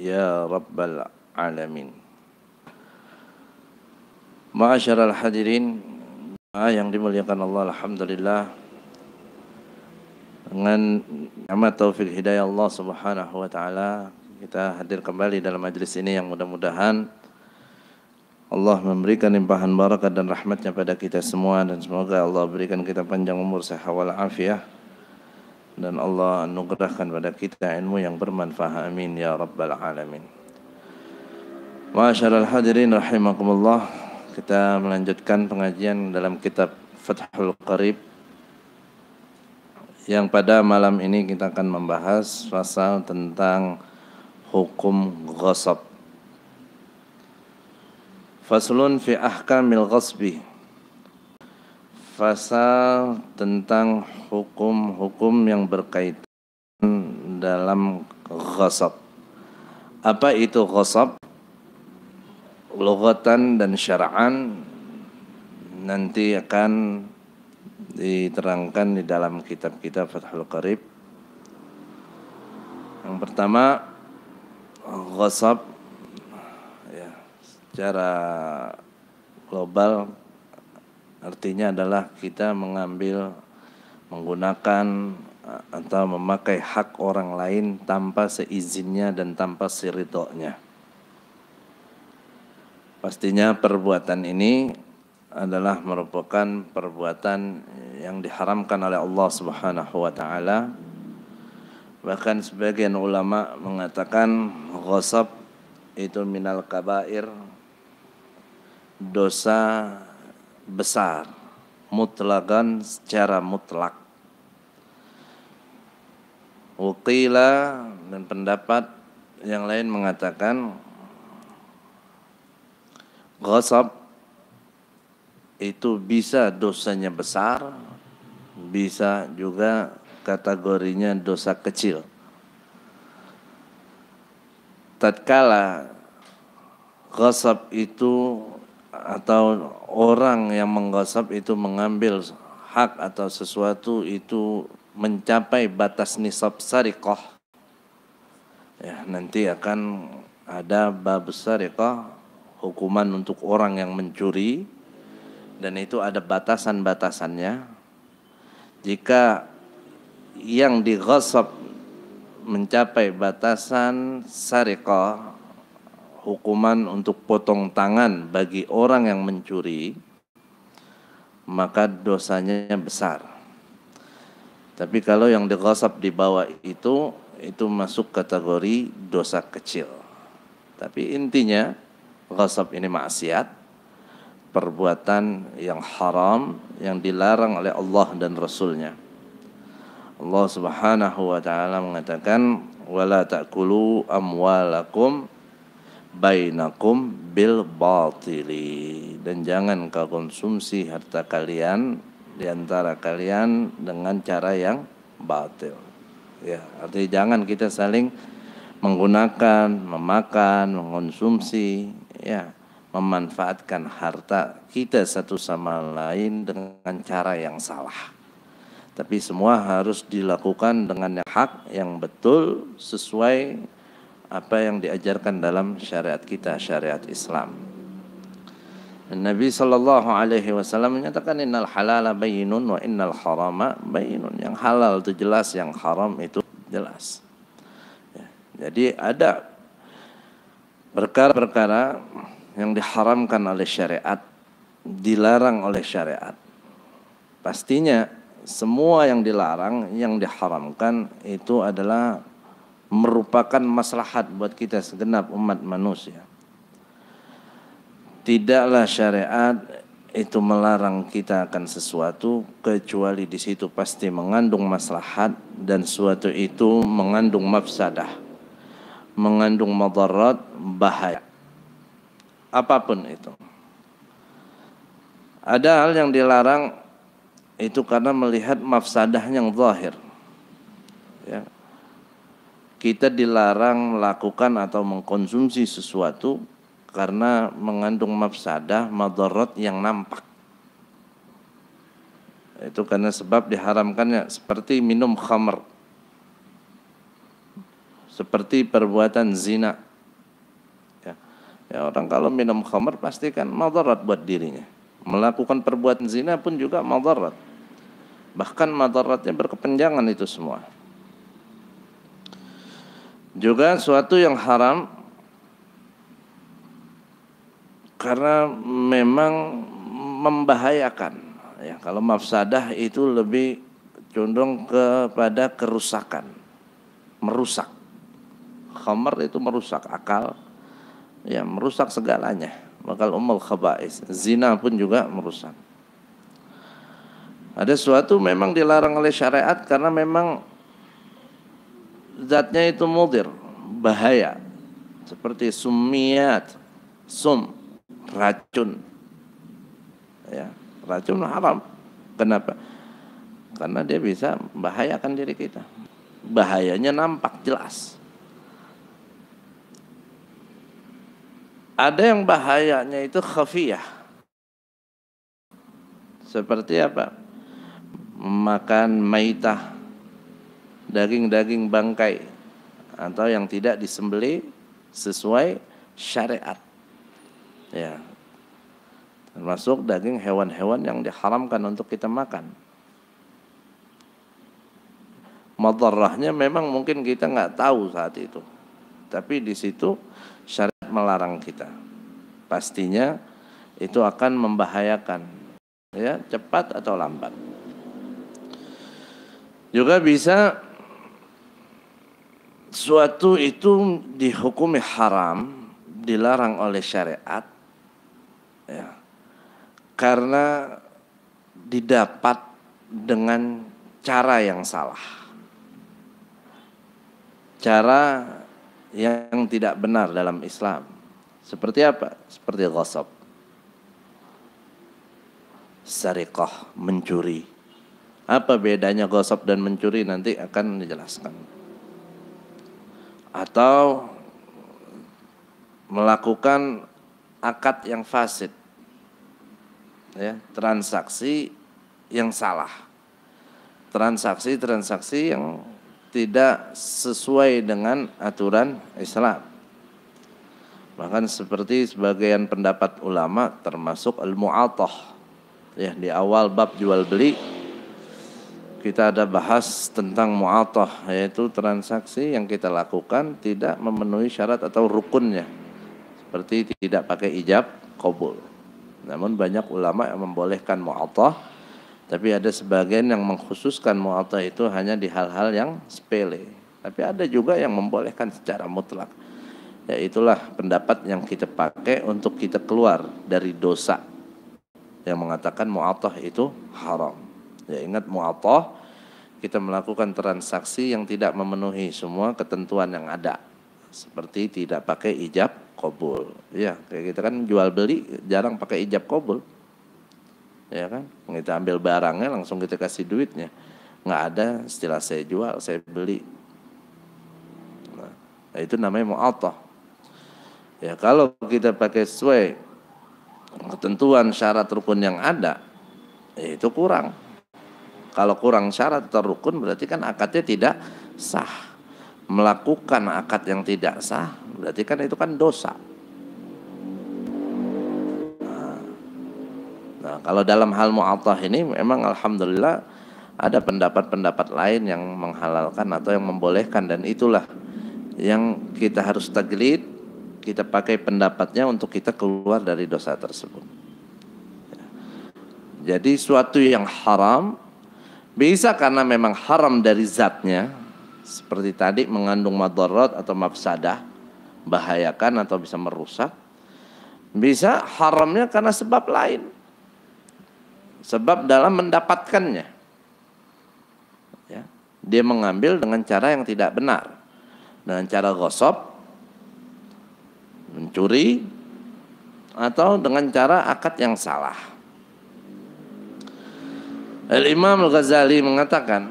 ya rabbal alamin. Ma'asyiral hadirin yang dimuliakan Allah, alhamdulillah, dengan amat taufik hidayah Allah Subhanahu wa taala kita hadir kembali dalam majlis ini yang mudah-mudahan Allah memberikan limpahan barakat dan rahmatnya pada kita semua, dan semoga Allah berikan kita panjang umur, sehat wal afiah, dan Allah anugerahkan pada kita ilmu yang bermanfaat, amin ya rabbal alamin. Ma'asyiral hadirin rahimakumullah, kita melanjutkan pengajian dalam kitab Fathul Qarib, yang pada malam ini kita akan membahas pasal tentang hukum ghasab. Faslun fi ahkamil ghasbi, pasal tentang hukum-hukum yang berkaitan dalam ghasab. Apa itu ghasab? Lughatan dan syara'an nanti akan diterangkan di dalam kitab-kitab Fathul Qarib. Yang pertama, ghasab ya, secara global artinya adalah kita mengambil, menggunakan atau memakai hak orang lain tanpa seizinnya dan tanpa seridhonya. Pastinya perbuatan ini adalah merupakan perbuatan yang diharamkan oleh Allah Subhanahu wa taala. Bahkan sebagian ulama mengatakan ghasab itu minal kabair, dosa besar, mutlaqan, secara mutlak. Waqila, dan pendapat yang lain mengatakan ghasab itu bisa dosanya besar, bisa juga kategorinya dosa kecil. Tatkala ghasab itu atau orang yang mengghasab itu mengambil hak atau sesuatu itu mencapai batas nisab sariqah, ya, nanti akan ada bab sariqah, hukuman untuk orang yang mencuri, dan itu ada batasan-batasannya. Jika yang dighasab mencapai batasan sariqah, hukuman untuk potong tangan bagi orang yang mencuri, maka dosanya besar. Tapi kalau yang dighasab di bawah itu masuk kategori dosa kecil. Tapi intinya ghasab ini maksiat, perbuatan yang haram, yang dilarang oleh Allah dan Rasulnya. Allah Subhanahu wa ta'ala mengatakan, wala ta'kulu amwalakum bainakum bil batili, dan jangan kau konsumsi harta kalian di antara kalian dengan cara yang batil. Ya, artinya jangan kita saling menggunakan, memakan, mengkonsumsi, ya, memanfaatkan harta kita satu sama lain dengan cara yang salah. Tapi semua harus dilakukan dengan yang hak, yang betul, sesuai apa yang diajarkan dalam syariat kita, syariat Islam. Dan Nabi SAW menyatakan innal halala bayyinun wa innal harama bayyinun. Yang halal itu jelas, yang haram itu jelas. Ya, jadi ada perkara-perkara yang diharamkan oleh syariat, dilarang oleh syariat. Pastinya semua yang dilarang, yang diharamkan itu adalah merupakan maslahat buat kita segenap umat manusia. Tidaklah syariat itu melarang kita akan sesuatu kecuali di situ pasti mengandung maslahat, dan suatu itu mengandung mafsadah, mengandung madarat, bahaya. Apapun itu. Ada hal yang dilarang itu karena melihat mafsadah yang zahir. Ya. Kita dilarang melakukan atau mengkonsumsi sesuatu karena mengandung mafsadah, madarat yang nampak. Itu karena sebab diharamkannya, seperti minum khamr, seperti perbuatan zina, Ya, orang kalau minum khamr pasti kan madarat buat dirinya. Melakukan perbuatan zina pun juga madarat. Bahkan madaratnya berkepanjangan itu semua. Juga suatu yang haram karena memang membahayakan. Ya, kalau mafsadah itu lebih condong kepada kerusakan, merusak. Khamr itu merusak akal, ya merusak segalanya. Bakal ummul khaba'is. Zina pun juga merusak. Ada suatu memang dilarang oleh syariat karena memang zatnya itu mudir, bahaya. Seperti sumiyat, racun. Ya, racun haram. Kenapa? Karena dia bisa membahayakan diri kita. Bahayanya nampak jelas. Ada yang bahayanya itu khafiyah. Seperti apa? Makan maitah, daging-daging bangkai, atau yang tidak disembelih sesuai syariat. Ya. Termasuk daging hewan-hewan yang diharamkan untuk kita makan. Madarahnya memang mungkin kita nggak tahu saat itu. Tapi di situ syariat melarang kita. Pastinya itu akan membahayakan, ya, cepat atau lambat. Juga bisa suatu itu dihukumi haram, dilarang oleh syariat, ya, karena didapat dengan cara yang salah, cara yang tidak benar dalam Islam. Seperti apa? Seperti ghasab, sariqah, mencuri. Apa bedanya ghasab dan mencuri? Nanti akan dijelaskan. Atau melakukan akad yang fasid, ya, transaksi yang salah, transaksi yang tidak sesuai dengan aturan Islam. Bahkan seperti sebagian pendapat ulama termasuk al-mu'atah, ya, di awal bab jual beli kita ada bahas tentang mu'atah, yaitu transaksi yang kita lakukan tidak memenuhi syarat atau rukunnya, seperti tidak pakai ijab qabul. Namun banyak ulama yang membolehkan mu'atah, tapi ada sebagian yang mengkhususkan mu'atah itu hanya di hal-hal yang sepele. Tapi ada juga yang membolehkan secara mutlak. Ya, itulah pendapat yang kita pakai untuk kita keluar dari dosa yang mengatakan mu'atah itu haram. Ya, ingat mu'atah, kita melakukan transaksi yang tidak memenuhi semua ketentuan yang ada. Seperti tidak pakai ijab qabul. Ya, kayak kita kan jual beli jarang pakai ijab qabul. Ya kan, kita ambil barangnya langsung kita kasih duitnya, nggak ada istilah saya jual, saya beli. Nah, itu namanya mu'atah. Ya, kalau kita pakai sesuai ketentuan syarat rukun yang ada, ya itu kurang. Kalau kurang syarat atau rukun berarti kan akadnya tidak sah. Melakukan akad yang tidak sah berarti kan itu kan dosa. Nah, kalau dalam hal mu'atah ini memang alhamdulillah ada pendapat-pendapat lain yang menghalalkan atau yang membolehkan, dan itulah yang kita harus taklid, kita pakai pendapatnya untuk kita keluar dari dosa tersebut. Jadi suatu yang haram bisa karena memang haram dari zatnya, seperti tadi mengandung madarat atau mafsadah, bahayakan atau bisa merusak. Bisa haramnya karena sebab lain, sebab dalam mendapatkannya, ya, dia mengambil dengan cara yang tidak benar, dengan cara ghasab, mencuri, atau dengan cara akad yang salah. Al-Imam Al-Ghazali mengatakan,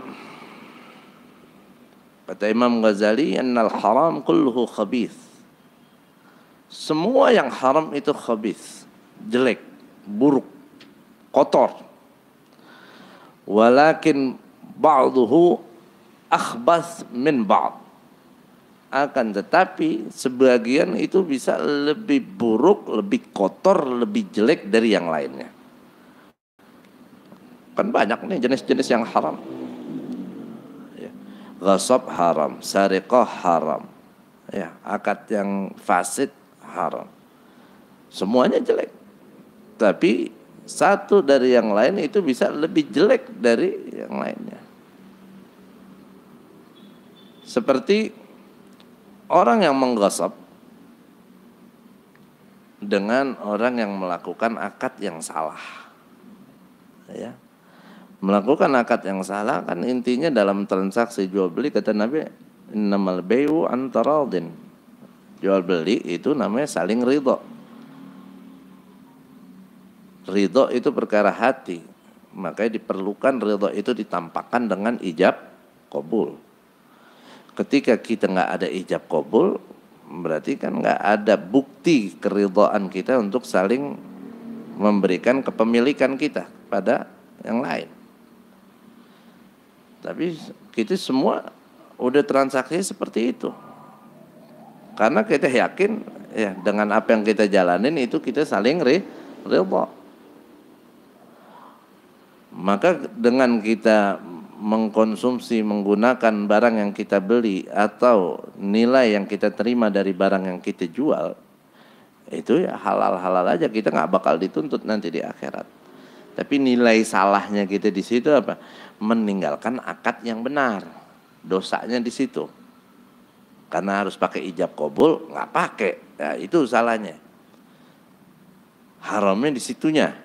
kata Imam Ghazali, annal haram kulluhu khabith. Semua yang haram itu khabith, jelek, buruk, kotor. Walakin ba'duhu akhbath min ba'd. Akan tetapi sebagian itu bisa lebih buruk, lebih kotor, lebih jelek dari yang lainnya. Kan banyak nih jenis-jenis yang haram. Ya. Ghasab haram, sariqah haram, ya, akad yang fasid haram. Semuanya jelek. Tapi satu dari yang lain itu bisa lebih jelek dari yang lainnya. Seperti orang yang mengghasab dengan orang yang melakukan akad yang salah. Ya. Melakukan akad yang salah kan intinya dalam transaksi jual beli, kata Nabi, innamal bai'u an taradin. Jual beli itu namanya saling ridho. Ridho itu perkara hati, makanya diperlukan ridho itu ditampakkan dengan ijab qabul. Ketika kita nggak ada ijab qabul, berarti kan nggak ada bukti keridhaan kita untuk saling memberikan kepemilikan kita pada yang lain. Tapi kita semua udah transaksi seperti itu, karena kita yakin ya dengan apa yang kita jalanin itu kita saling ridho. Maka dengan kita mengkonsumsi, menggunakan barang yang kita beli atau nilai yang kita terima dari barang yang kita jual, itu ya halal-halal aja, kita nggak bakal dituntut nanti di akhirat. Tapi nilai salahnya kita di situ apa? Meninggalkan akad yang benar. Dosanya di situ. Karena harus pakai ijab qabul, nggak pakai. Ya, itu salahnya. Haramnya di situnya.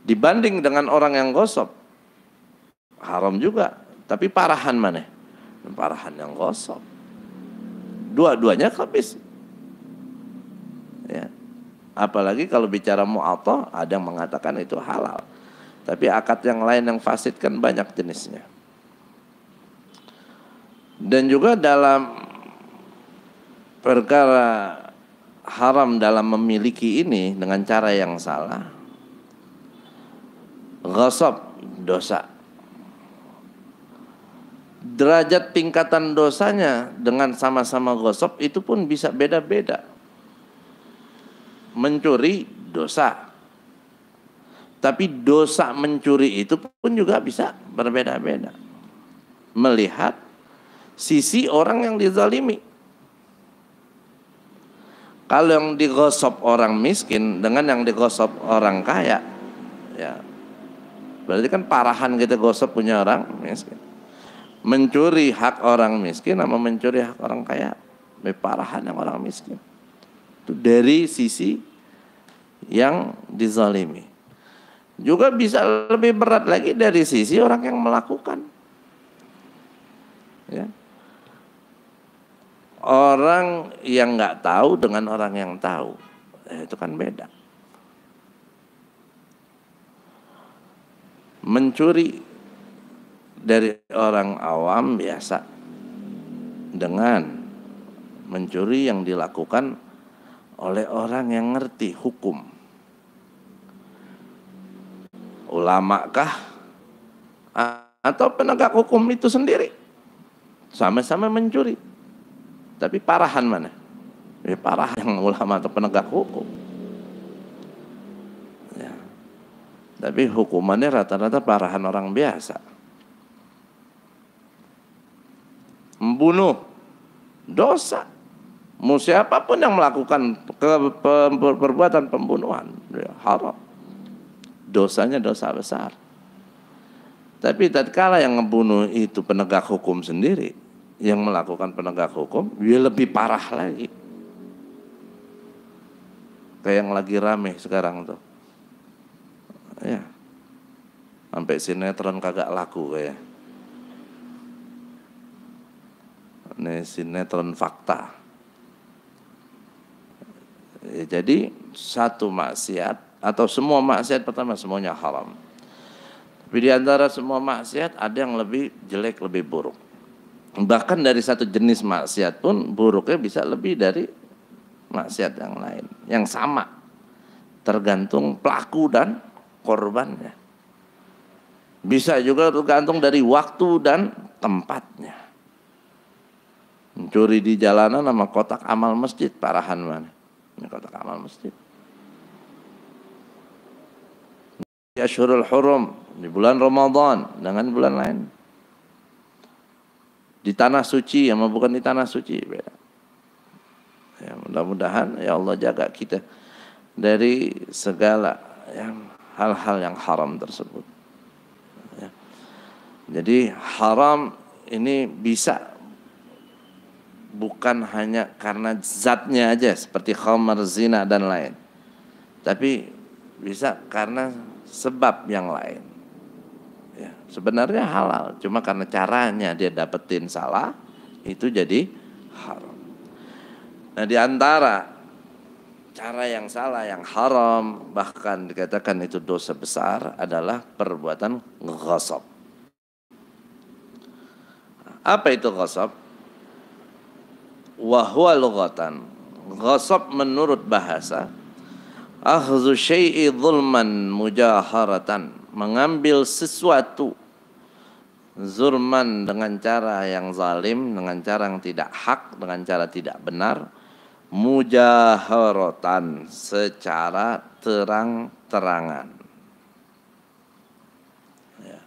Dibanding dengan orang yang gosok, haram juga. Tapi parahan mana? Parahan yang gosok. Dua-duanya habis. Ya. Apalagi kalau bicara mu'athah, ada yang mengatakan itu halal. Tapi akad yang lain yang fasid kan banyak jenisnya. Dan juga dalam perkara haram dalam memiliki ini dengan cara yang salah, ghasab, dosa. Derajat tingkatan dosanya dengan sama-sama ghasab itu pun bisa beda-beda. Mencuri dosa, tapi dosa mencuri itu pun juga bisa berbeda-beda. Melihat sisi orang yang dizalimi. Kalau yang digosop orang miskin dengan yang digosop orang kaya, ya berarti kan parahan kita gosop punya orang miskin. Mencuri hak orang miskin sama mencuri hak orang kaya, lebih parahan yang orang miskin. Itu dari sisi yang dizalimi. Juga bisa lebih berat lagi dari sisi orang yang melakukan. Ya. Orang yang nggak tahu dengan orang yang tahu, itu kan beda. Mencuri dari orang awam biasa dengan mencuri yang dilakukan oleh orang yang ngerti hukum. Ulama kah atau penegak hukum itu sendiri sama-sama mencuri, tapi parahan mana? Ya, parah yang ulama atau penegak hukum. Ya. Tapi hukumannya rata-rata parahan orang biasa. Membunuh dosa. Mau siapapun yang melakukan perbuatan pembunuhan, ya, haram. Dosanya dosa besar. Tapi tatkala yang ngebunuh itu penegak hukum sendiri, yang melakukan penegak hukum, dia lebih parah lagi. Kayak yang lagi rame sekarang tuh. Ya. Sampai sinetron kagak laku kayak. Ini sinetron fakta. Ya, jadi satu maksiat atau semua maksiat, pertama semuanya haram. Tapi di antara semua maksiat ada yang lebih jelek, lebih buruk. Bahkan dari satu jenis maksiat pun buruknya bisa lebih dari maksiat yang lain, yang sama. Tergantung pelaku dan korbannya. Bisa juga tergantung dari waktu dan tempatnya. Mencuri di jalanan sama kotak amal masjid, parahan mana? Ini kotak amal masjid. Di Asyhurul Hurum, di bulan Ramadan dengan bulan lain. Di tanah suci sama bukan di tanah suci beda. Ya, mudah-mudahan ya Allah jaga kita dari segala hal-hal yang haram tersebut. Ya. Jadi haram ini bisa bukan hanya karena zatnya aja seperti khamar, zina dan lain, tapi bisa karena sebab yang lain. Ya, sebenarnya halal, cuma karena caranya dia dapetin salah, itu jadi haram. Nah, di antara cara yang salah, yang haram, bahkan dikatakan itu dosa besar adalah perbuatan ghasab. Apa itu ghasab? Wa huwa lughatan. Ghasab menurut bahasa akhdhu syai'i zulman mujaharatan, mengambil sesuatu zulman dengan cara yang zalim, dengan cara yang tidak hak, dengan cara tidak benar, mujaharatan, secara terang-terangan. Ya.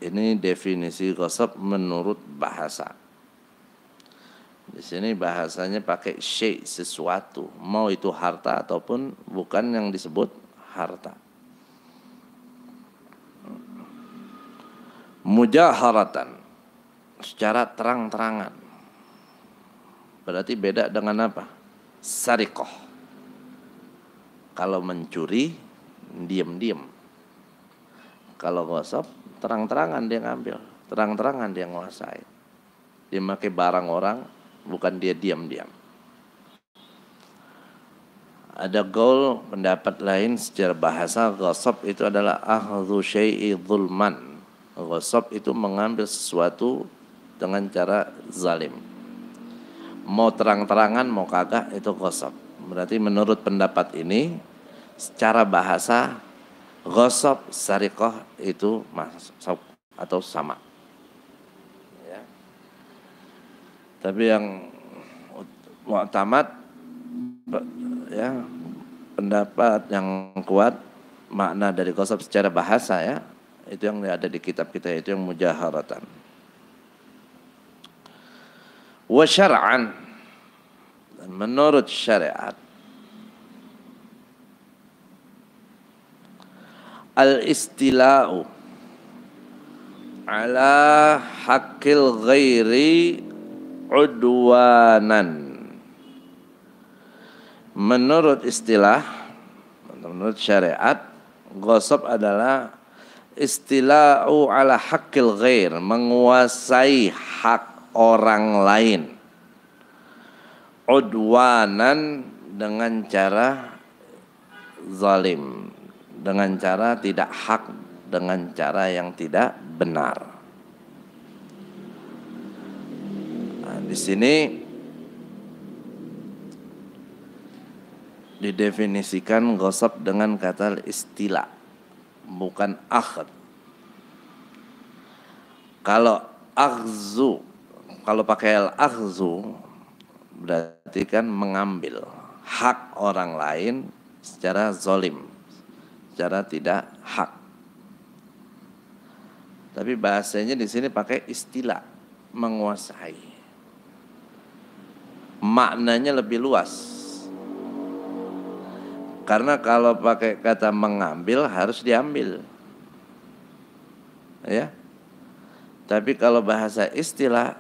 Ini definisi ghasab menurut bahasa. Di sini bahasanya pakai syai', sesuatu, mau itu harta ataupun bukan yang disebut harta. Mujaharatan, secara terang-terangan. Berarti beda dengan apa? Sariqah. Kalau mencuri, diam-diam. Kalau ghasab, terang-terangan dia ngambil, terang-terangan dia nguasai. Dia pakai barang orang, bukan dia diam-diam. Ada gaul pendapat lain secara bahasa, ghasab itu adalah akhdhu syai'i zulman. Ghasab itu mengambil sesuatu dengan cara zalim. Mau terang-terangan, mau kagak, itu ghasab. Berarti menurut pendapat ini, secara bahasa, ghasab, sariqah itu masuk atau sama. Ya. Tapi yang mu'tamad, ya, pendapat yang kuat, makna dari ghasab secara bahasa, ya, itu yang ada di kitab kita, itu yang mujaharatan. Wa syar'an, dan menurut syariat, al-istila'u ala haqqil ghairi udwanan. Menurut istilah, menurut syariat, ghasab adalah istila'u ala haqqil ghair, menguasai hak orang lain. Udwanan, dengan cara zalim, dengan cara tidak hak, dengan cara yang tidak benar. Nah, di sini didefinisikan ghasab dengan kata istila, bukan akhd. Kalau akhzu, kalau pakai al-akhzu, berarti kan mengambil hak orang lain secara zalim, secara tidak hak. Tapi bahasanya di sini pakai istilah, menguasai. Maknanya lebih luas. Karena kalau pakai kata mengambil harus diambil. Ya. Tapi kalau bahasa istilah,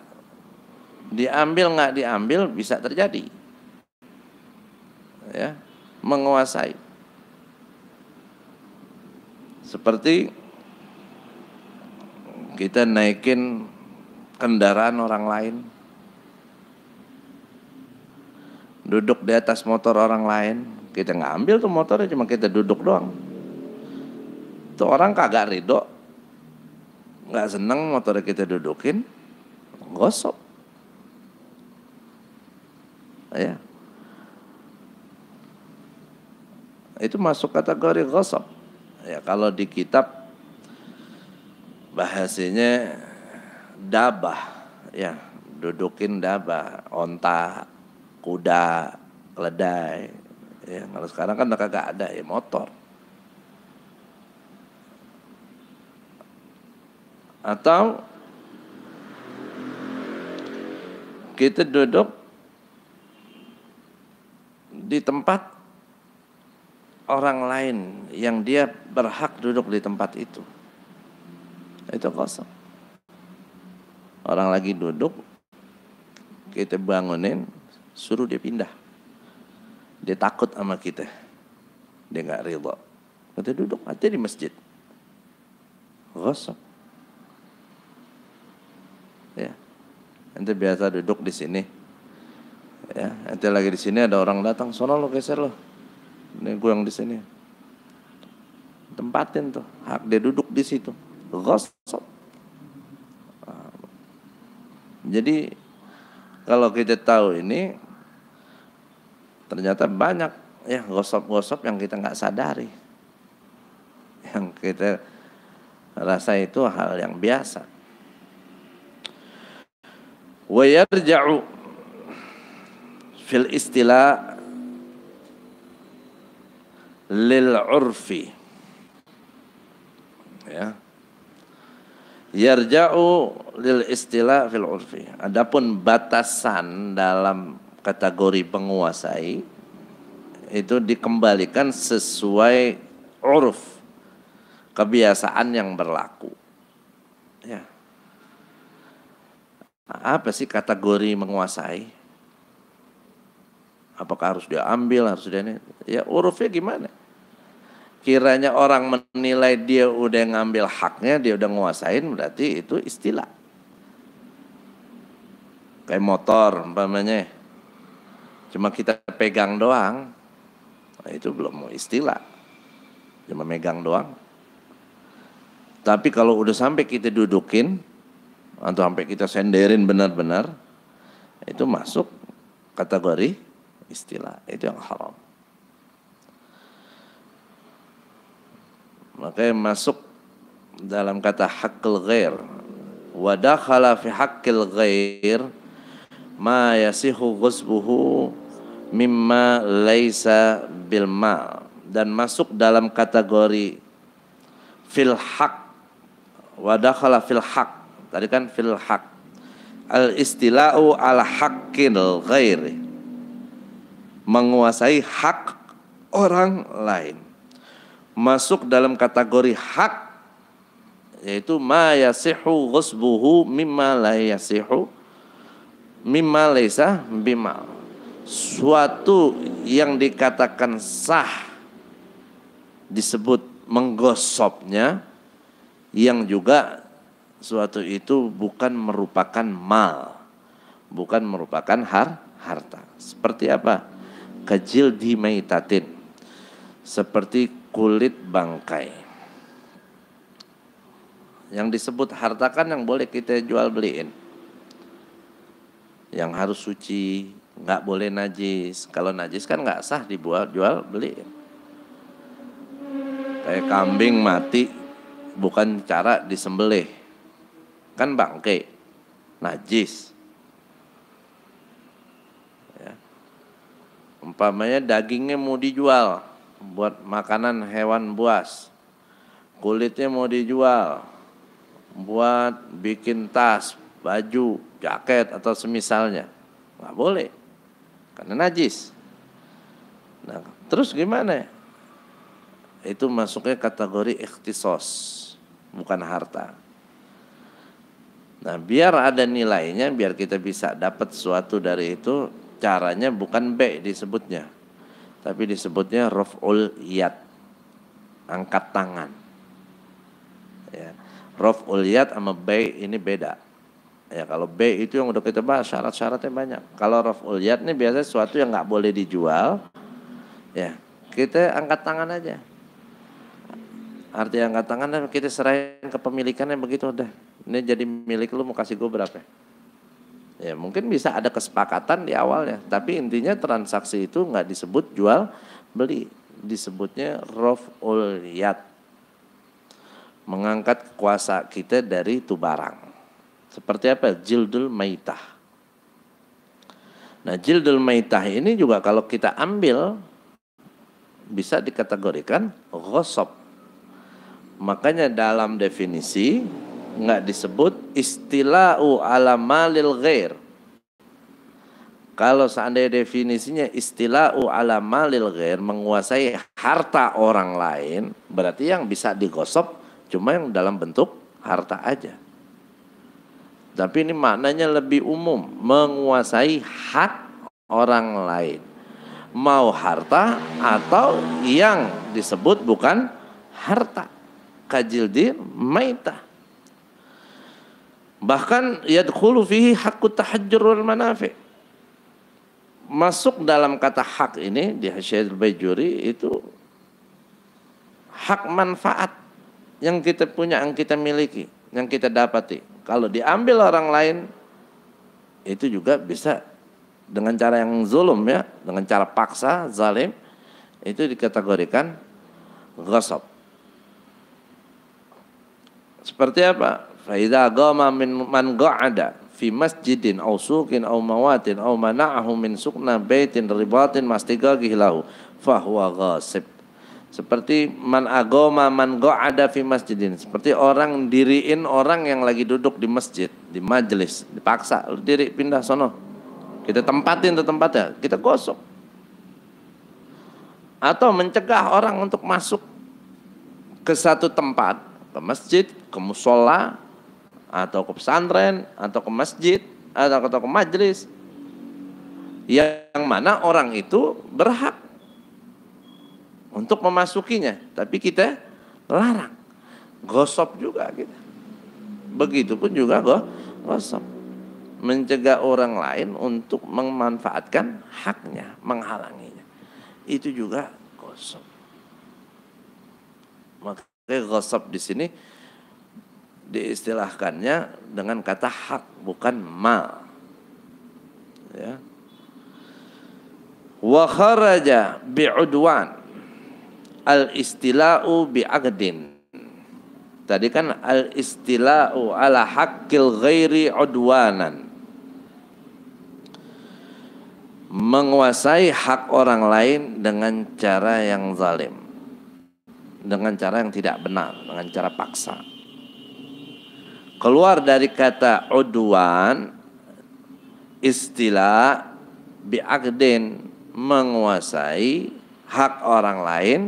diambil nggak diambil bisa terjadi. Ya, menguasai. Seperti kita naikin kendaraan orang lain, duduk di atas motor orang lain, kita nggak ambil tuh motornya, cuma kita duduk doang. Tuh orang kagak ridho, nggak seneng motornya kita dudukin, ghasab. Ya, itu masuk kategori ghasab. Ya, kalau di kitab bahasanya dabah, ya, dudukin daba, onta, kuda, keledai. Ya, kalau sekarang kan udah kagak ada ya, motor. Atau kita duduk di tempat orang lain yang dia berhak duduk di tempat itu. Itu kosong. Orang lagi duduk, kita bangunin, suruh dia pindah. Dia takut sama kita. Dia gak ridha. Kita duduk aja di masjid. Kosong. Ya. Ente biasa duduk di sini. Ya, ente lagi di sini ada orang datang, sono lo geser lo. Ini gue yang di sini. Tempatin tuh, hak dia duduk di situ. Gosok. Jadi kalau kita tahu ini, ternyata banyak ya gosok-gosok yang kita nggak sadari, yang kita rasa itu hal yang biasa. Wa yarja'u fil istilah lil urfi, ya. Yarja'u lil istilah fil urfi. Adapun batasan dalam kategori penguasai itu dikembalikan sesuai uruf, kebiasaan yang berlaku. Ya. Apa sih kategori menguasai? Apakah harus diambil, harus dia? Ya urufnya gimana? Kiranya orang menilai dia udah ngambil haknya, dia udah nguasain, berarti itu istilah. Kayak motor umpamanya, cuma kita pegang doang, nah itu belum istilah, cuma megang doang. Tapi kalau udah sampai kita dudukin, atau sampai kita senderin benar-benar, itu masuk kategori istilah, itu yang haram. Makanya masuk dalam kata haqqil ghair. Wa dakhala fi haqqil ghair ma yasihu ghusbuhu mimma laisa bil ma, dan masuk dalam kategori fil haq. Wa dakhala fil haq. Tadi kan fil haq. Al istila'u ala haqqil ghair. Menguasai hak orang lain. Masuk dalam kategori hak, yaitu ma yasihu ghusbuhu mimma la yasihu mimma laisa bima. Suatu yang dikatakan sah disebut menggosopnya, yang juga suatu itu bukan merupakan mal, bukan merupakan harta. Seperti apa? Kajil di maitatin, seperti kulit bangkai. Yang disebut harta kan yang boleh kita jual beliin, yang harus suci, nggak boleh najis. Kalau najis kan nggak sah dibuat jual beliin. Kayak kambing mati bukan cara disembelih, kan bangkai, najis. Ya. Umpamanya dagingnya mau dijual buat makanan hewan buas, kulitnya mau dijual buat bikin tas, baju, jaket atau semisalnya, nggak boleh karena najis. Nah, terus gimana? Itu masuknya kategori ikhtisos, bukan harta. Nah, biar ada nilainya, biar kita bisa dapat sesuatu dari itu, caranya bukan B disebutnya, tapi disebutnya raf'ul yad, angkat tangan. Ya. Raf'ul yad sama B ini beda. Ya, kalau B itu yang udah kita bahas, syarat-syaratnya banyak. Kalau raf'ul yad ini biasanya sesuatu yang nggak boleh dijual, ya kita angkat tangan aja. Arti angkat tangan dan kita serahin kepemilikannya begitu udah. Ini jadi milik lu, mau kasih gue berapa? Ya mungkin bisa ada kesepakatan di awalnya, tapi intinya transaksi itu nggak disebut jual beli, disebutnya raf'ul yad, mengangkat kuasa kita dari itu barang. Seperti apa? Jildul maitah, Nah, jildul maitah ini juga kalau kita ambil bisa dikategorikan ghasab. Makanya dalam definisi nggak disebut istila'u ala malil ghair. Kalau seandainya definisinya istila'u ala malil ghair, menguasai harta orang lain, berarti yang bisa digosok cuma yang dalam bentuk harta aja. Tapi ini maknanya lebih umum, menguasai hak orang lain. Mau harta atau yang disebut bukan harta. Kajildir maitah. Bahkan yadkhulu fihi haqqut tahajjur wal manafi'. Masuk dalam kata hak ini di Hasyiatul Baijuri itu hak manfaat yang kita punya, yang kita miliki, yang kita dapati. Kalau diambil orang lain itu juga bisa dengan cara yang zulum ya, dengan cara paksa, zalim, itu dikategorikan ghasab. Seperti apa? Fa idza qama man qa'ada fi masjidin aw suqin aw mawatin aw mana'ahu min sukna baitin ribatin mastigagih lahu fa huwa ghasib. Seperti man agoma man qa'ada fi masjidin, seperti orang diriin orang yang lagi duduk di masjid, di majelis, dipaksa, lu diri pindah sono. Kita tempatin ke tempatnya, kita gosok. Atau mencegah orang untuk masuk ke satu tempat, ke masjid, ke musola, atau ke pesantren, atau ke masjid, atau ke majelis, yang mana orang itu berhak untuk memasukinya, tapi kita larang. Gosop juga kita. Begitupun juga gosop, mencegah orang lain untuk memanfaatkan haknya, menghalanginya. Itu juga gosop. Makanya gosop di sini diistilahkannya dengan kata hak, bukan mal. Ya. Wa kharaja bi'udwan al-istila'u bi'aqdin. Tadi kan al-istila'u ala haqqil ghairi udwanan. Menguasai hak orang lain dengan cara yang zalim. Dengan cara yang tidak benar, dengan cara paksa. Keluar dari kata udwan, istilah bi'aqdin, menguasai hak orang lain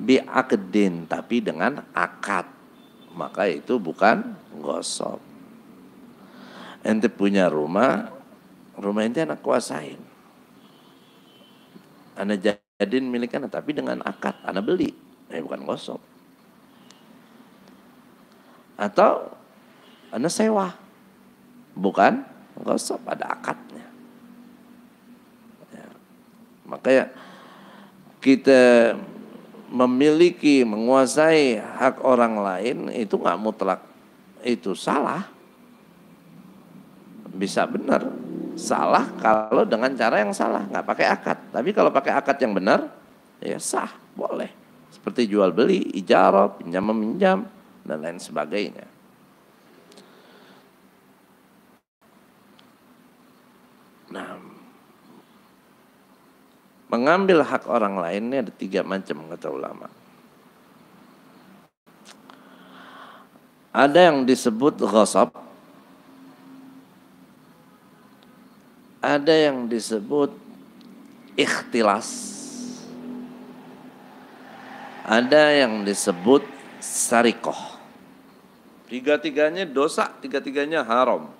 bi'aqdin, tapi dengan akad, maka itu bukan gosok. Ente punya rumah ente anak kuasain, anak jadiin milik anak, tapi dengan akad, anak beli, bukan gosok. Atau anak sewa, bukan gosok, ada akadnya. Ya. Makanya kita memiliki, menguasai hak orang lain itu nggak mutlak itu salah. Bisa benar, salah kalau dengan cara yang salah, nggak pakai akad. Tapi kalau pakai akad yang benar, ya sah, boleh. Seperti jual beli, ijarah, pinjam meminjam, dan lain sebagainya. Nah, mengambil hak orang lain ini ada 3 macam kata ulama. Ada yang disebut ghasab, ada yang disebut ikhtilas, ada yang disebut sarikoh. 3-tiganya dosa, 3-tiganya haram.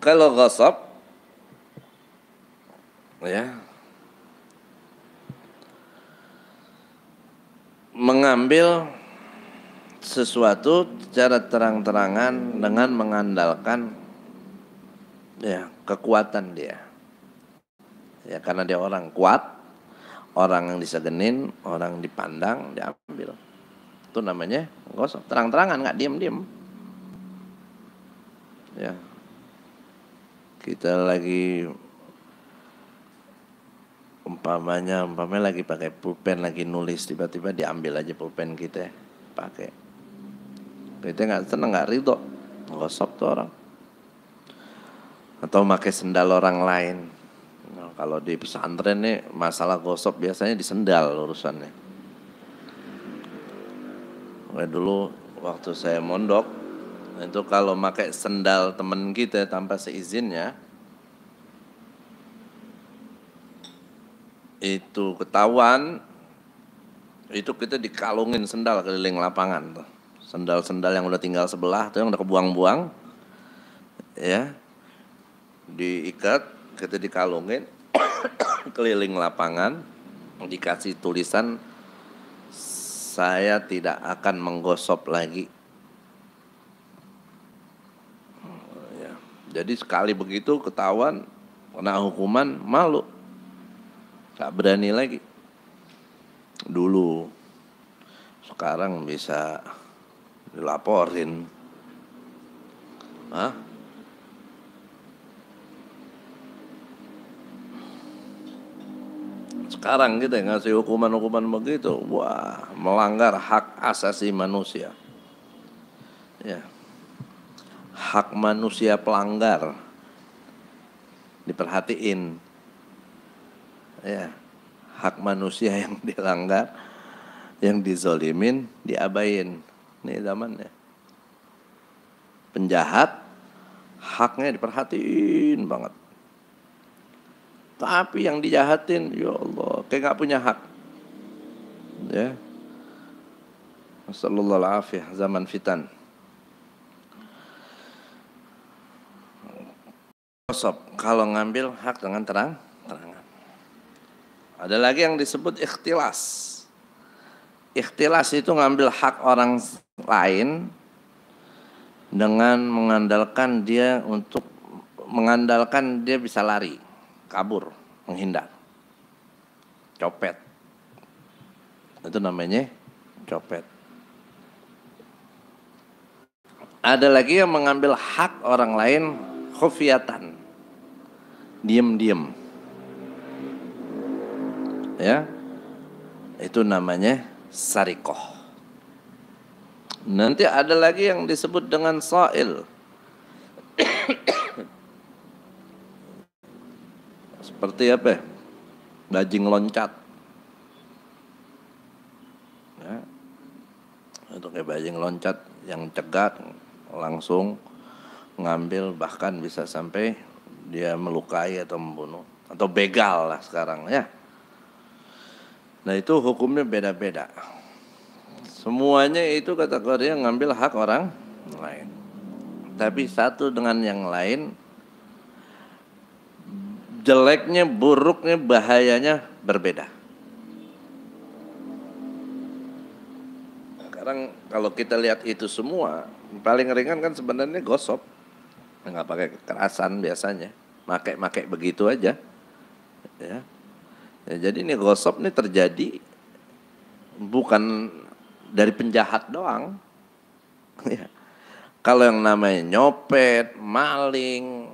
Kalau ghasab, ya, mengambil sesuatu secara terang-terangan dengan mengandalkan ya kekuatan dia. Ya, karena dia orang kuat, orang yang disegenin, orang dipandang, diambil. Itu namanya ghasab, terang-terangan, nggak diem-diem. Ya. Kita lagi umpamanya lagi pakai pulpen, lagi nulis, tiba-tiba diambil aja pulpen kita pakai. Kita nggak senang, nggak ridho, Gosok tuh orang. Atau pakai sendal orang lain. Nah, kalau di pesantren nih masalah gosok biasanya di sendal urusannya. Dulu waktu saya mondok itu kalau pakai sendal temen kita tanpa seizinnya itu ketahuan, itu kita dikalungin sendal keliling lapangan tuh. Sendal-sendal yang udah tinggal sebelah tuh yang udah kebuang-buang, ya diikat, kita dikalungin keliling lapangan, dikasih tulisan, saya tidak akan menggosok lagi. Ya. Jadi sekali begitu ketahuan, kena hukuman, malu. Gak berani lagi. Dulu. Sekarang bisa dilaporin. Hah? Sekarang kita ngasih hukuman-hukuman begitu, wah, melanggar hak asasi manusia. Ya. Hak manusia pelanggar. Diperhatiin. Ya, hak manusia yang dilanggar, yang dizolimin, diabain. Ini zamannya. Penjahat, haknya diperhatiin banget. Tapi yang dijahatin, ya Allah, kayak gak punya hak. Ya. Sallallahu alaihi wasallam, zaman fitan. Kalau ngambil hak dengan terang-terangan. Ada lagi yang disebut ikhtilas. Ikhtilas itu ngambil hak orang lain dengan mengandalkan dia bisa lari, kabur, menghindar. Copet. Itu namanya copet. Ada lagi yang mengambil hak orang lain khufiyatan. Diam-diam. Ya, itu namanya sarikoh. Nanti ada lagi yang disebut dengan sa'il. Seperti apa? Bajing loncat. Ya. Itu kayak bajing loncat yang cegat langsung ngambil, bahkan bisa sampai dia melukai atau membunuh, atau begal lah sekarang ya. Nah itu hukumnya beda-beda. Semuanya itu kategorinya ngambil hak orang lain. Tapi satu dengan yang lain, jeleknya, buruknya, bahayanya berbeda. Sekarang kalau kita lihat itu semua, paling ringan kan sebenarnya gosok. Nggak pakai kekerasan biasanya. Pakai begitu aja. Ya. Ya, jadi ini gosok ini terjadi bukan dari penjahat doang. Ya. Kalau yang namanya nyopet, maling,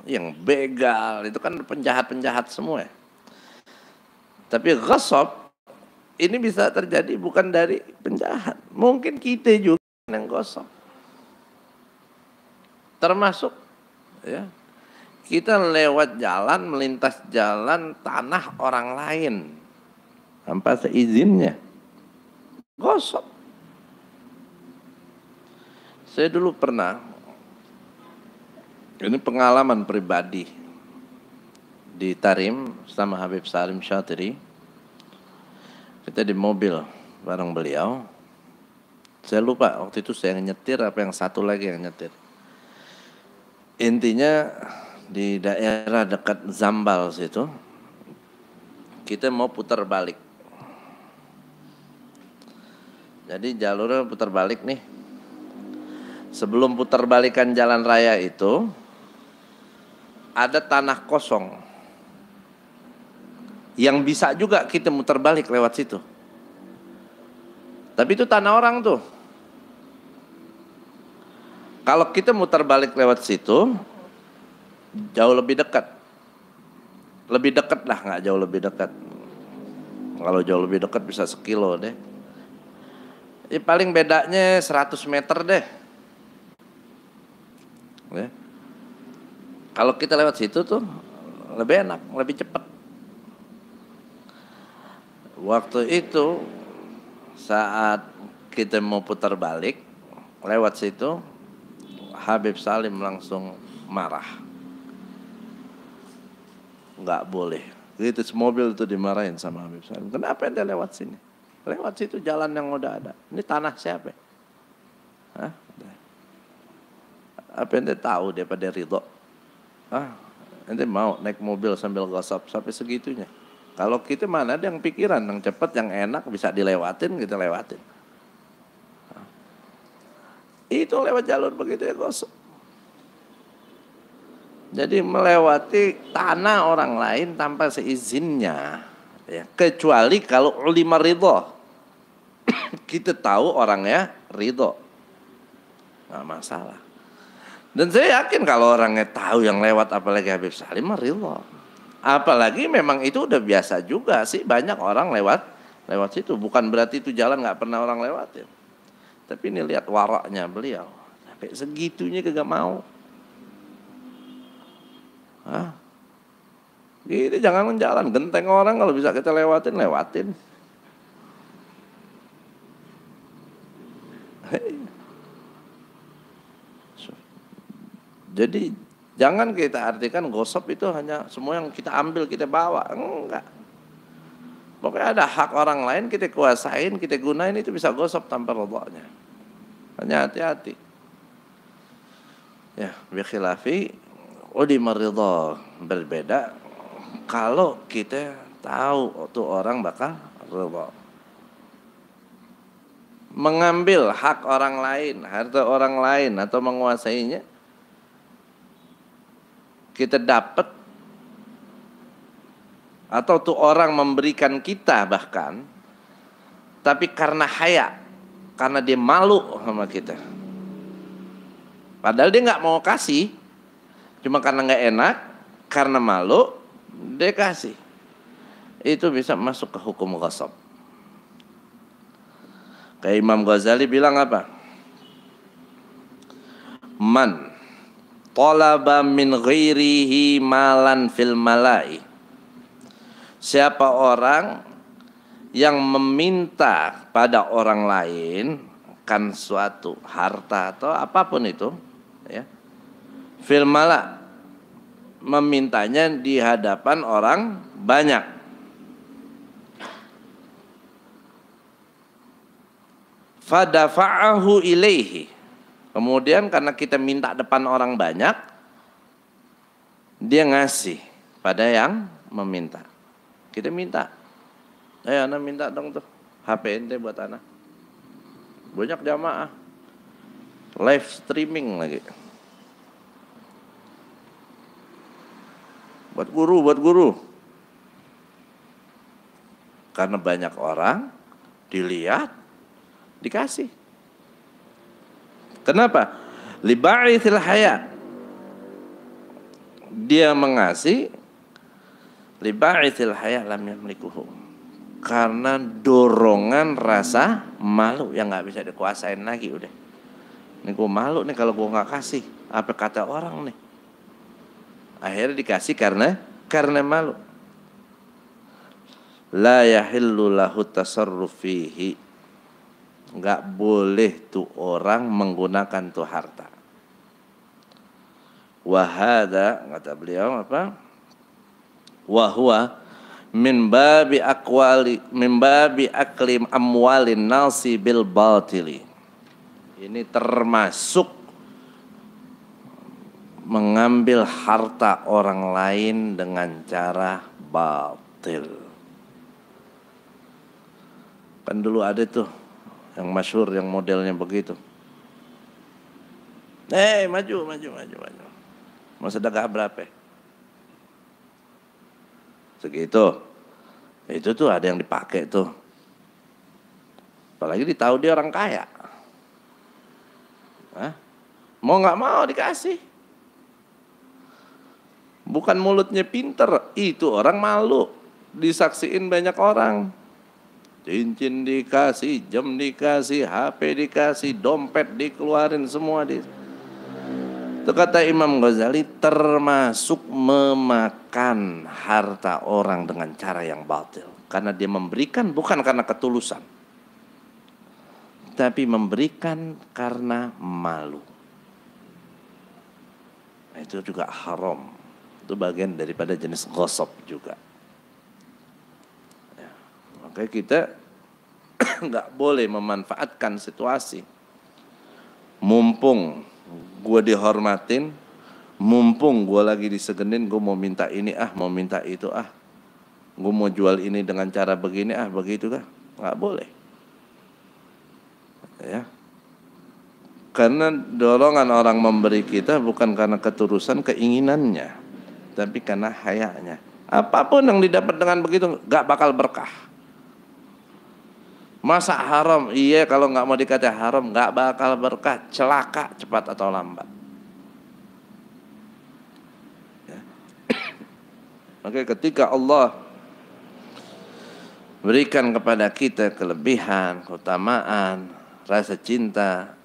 yang begal, itu kan penjahat-penjahat semua. Tapi gosok ini bisa terjadi bukan dari penjahat. Mungkin kita juga yang gosok. Termasuk ya. Kita lewat jalan, melintas jalan tanah orang lain tanpa seizinnya, gosok. Saya dulu pernah, ini pengalaman pribadi di Tarim sama Habib Salim Syatiri. Kita di mobil bareng beliau. Saya lupa waktu itu saya yang nyetir apa yang satu lagi yang nyetir. Intinya di daerah dekat Zambal situ, kita mau putar balik. Jadi jalurnya putar balik nih. Sebelum putar balikan jalan raya itu, ada tanah kosong. Yang bisa juga kita muter balik lewat situ. Tapi itu tanah orang tuh. Kalau kita muter balik lewat situ, jauh lebih dekat. Lebih dekat lah, nggak jauh lebih dekat. Kalau jauh lebih dekat bisa sekilo deh. Paling bedanya 100 meter deh. Ya. Kalau kita lewat situ tuh lebih enak, lebih cepat. Waktu itu saat kita mau putar balik lewat situ, Habib Salim langsung marah. Nggak boleh. Itu mobil itu dimarahin sama Habib Salim. Kenapa ente lewat sini? Lewat situ jalan yang udah ada. Ini tanah siapa? Hah? Apa ente tahu dia pada ridho? Ente mau naik mobil sambil gosop sampai segitunya. Kalau kita mana ada yang pikiran yang cepat, yang enak bisa dilewatin, kita lewatin. Itu lewat jalur begitu ya gosop. Jadi melewati tanah orang lain tanpa seizinnya, ya, kecuali kalau ulima ridho. Kita tahu orangnya ridho, nggak masalah. Dan saya yakin kalau orangnya tahu yang lewat, apalagi Habib Salim ridho. Apalagi memang itu udah biasa juga sih, banyak orang lewat situ. Bukan berarti itu jalan nggak pernah orang lewatin. Tapi ini lihat waraknya beliau, sampai segitunya kagak mau. Gitu jangan jalan genteng orang, kalau bisa kita lewatin. Jadi jangan kita artikan gosop itu hanya semua yang kita ambil kita bawa, enggak. Pokoknya ada hak orang lain kita kuasain, kita gunain, itu bisa gosop tanpa ridhonya. Hanya hati-hati. Ya, bikhilafi ulima ridho, berbeda kalau kita tahu tuh orang bakal ridho. Mengambil hak orang lain, harta orang lain atau menguasainya, kita dapat, atau tuh orang memberikan kita bahkan, tapi karena haya, karena dia malu sama kita. Padahal dia nggak mau kasih, cuma karena nggak enak, karena malu, dia kasih. Itu bisa masuk ke hukum ghasab. Kayak Imam Ghazali bilang apa? Man talaba min ghairihi malan fil malai. Siapa orang yang meminta pada orang lain kan suatu harta atau apapun itu, ya. Fil mala, memintanya di hadapan orang banyak. Fadafa'ahu ilaihi. Kemudian karena kita minta depan orang banyak, dia ngasih pada yang meminta. Kita minta, anak minta dong tuh HP ente buat anak. Banyak jamaah, live streaming lagi. Buat guru. Karena banyak orang dilihat, dikasih. Kenapa? Liba'ithil haya. Dia mengasih liba'ithil haya lam yamlikuhu. Karena dorongan rasa malu yang nggak bisa dikuasain lagi udah. Ini gue malu nih kalau gue nggak kasih. Apa kata orang nih? Akhirnya dikasih karena malu. La yahillu lahu tasarruf fihi. Enggak boleh tuh orang menggunakan tuh harta. Wahada, kata beliau apa? Wahwa min babi aklim amwalin nasi bil batili. Ini termasuk mengambil harta orang lain dengan cara batil. Kan dulu ada tuh yang masyhur, yang modelnya begitu. Maju. Mau sedekah berapa? Segitu. Itu tuh ada yang dipakai tuh. Apalagi ditahu dia orang kaya. Mau nggak mau dikasih. Bukan mulutnya pinter, itu orang malu. Disaksiin banyak orang. Cincin dikasih, jam dikasih, HP dikasih, dompet dikeluarin semua. Itu kata Imam Ghazali termasuk memakan harta orang dengan cara yang batil. Karena dia memberikan bukan karena ketulusan, tapi memberikan karena malu. Itu juga haram. Itu bagian daripada jenis ghasab juga. Ya, makanya kita nggak boleh memanfaatkan situasi. Mumpung gue dihormatin, mumpung gue lagi disegenin, gue mau minta ini mau minta itu gue mau jual ini dengan cara begini begitu nggak boleh. Ya, karena dorongan orang memberi kita bukan karena ketulusan keinginannya, tapi karena hayanya. Apapun yang didapat dengan begitu nggak bakal berkah. Masa haram? Iya, kalau nggak mau dikata haram nggak bakal berkah, celaka cepat atau lambat. Ya. Oke, ketika Allah berikan kepada kita kelebihan, keutamaan, rasa cinta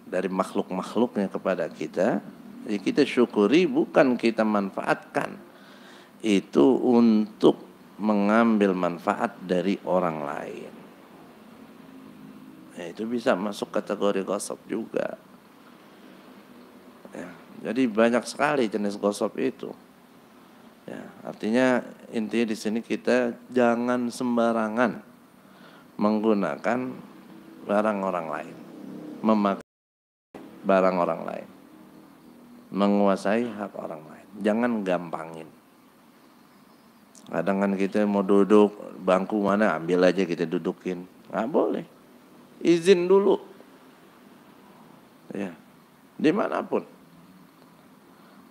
dari makhluk-makhluknya kepada kita, ya kita syukuri, bukan kita manfaatkan itu untuk mengambil manfaat dari orang lain. Ya, itu bisa masuk kategori ghasab juga. Ya, jadi banyak sekali jenis ghasab itu. Ya, artinya intinya di sini kita jangan sembarangan menggunakan barang orang lain, memakai barang orang lain, menguasai hak orang lain. Jangan gampangin. Kadang kan kita mau duduk bangku mana, ambil aja kita dudukin. Nggak boleh. Izin dulu. Ya, dimanapun.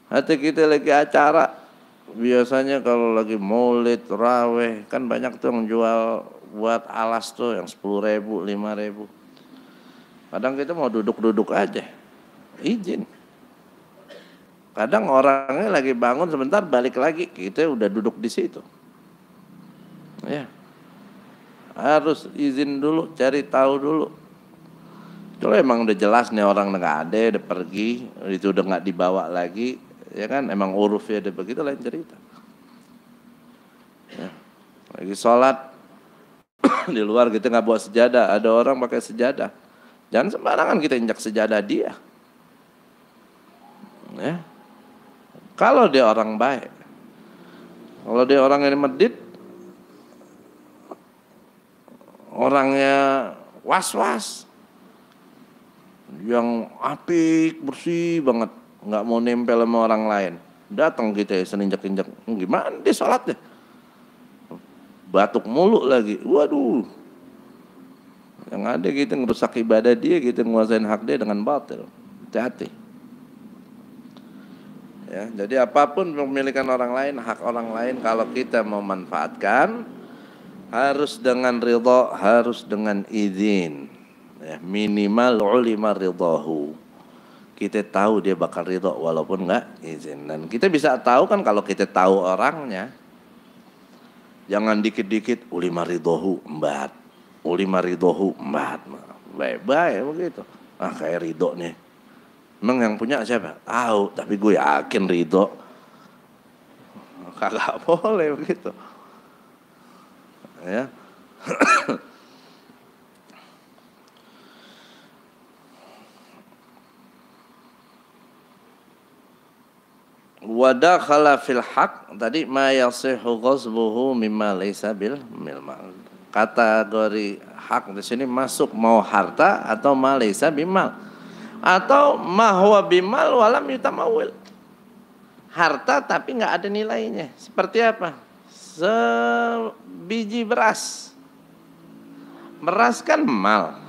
Hati kita lagi acara, biasanya kalau lagi maulid, raweh, kan banyak tuh yang jual buat alas tuh yang 10.000, 5.000. Kadang kita mau duduk-duduk aja, izin. Kadang orangnya lagi bangun sebentar balik lagi, kita udah duduk di situ. Ya, harus izin dulu, cari tahu dulu. Kalau emang udah jelas nih orang nggak ada, udah pergi, itu udah nggak dibawa lagi, ya kan? Emang urufnya udah begitu, lain cerita. Ya. Lagi sholat di luar kita nggak bawa sejadah, ada orang pakai sejadah, jangan sembarangan kita injak sejadah dia. Ya. Kalau dia orang baik, kalau dia orang yang medit, orangnya was-was, yang apik, bersih banget, nggak mau nempel sama orang lain, datang kita seninjak-injak, gimana dia sholatnya? Batuk mulu lagi, waduh. Yang ada kita ngerusak ibadah dia, kita nguasain hak dia dengan batil. Hati-hati. Ya, jadi apapun pemilikan orang lain, hak orang lain, kalau kita memanfaatkan harus dengan ridha, harus dengan izin. Ya, minimal ulima ridhahu. Kita tahu dia bakal ridha walaupun enggak izin. Dan kita bisa tahu kan kalau kita tahu orangnya. Jangan dikit-dikit ulima ridhahu embat. Ulima ridhahu embat. Baik-baik begitu. Kayak ridho nih. Emang yang punya siapa? Tahu, tapi gue yakin ridho. Kagak boleh begitu. Ya. Wadakhala fil haq, tadi ma yasihu ghasbuhu mimma laysa bil mal. Kategori hak di sini masuk mau harta atau ma laysa bimal, atau ma huwa bimal walam yutamawil. Harta tapi enggak ada nilainya. Seperti apa? Sebiji beras. Beras kan mal.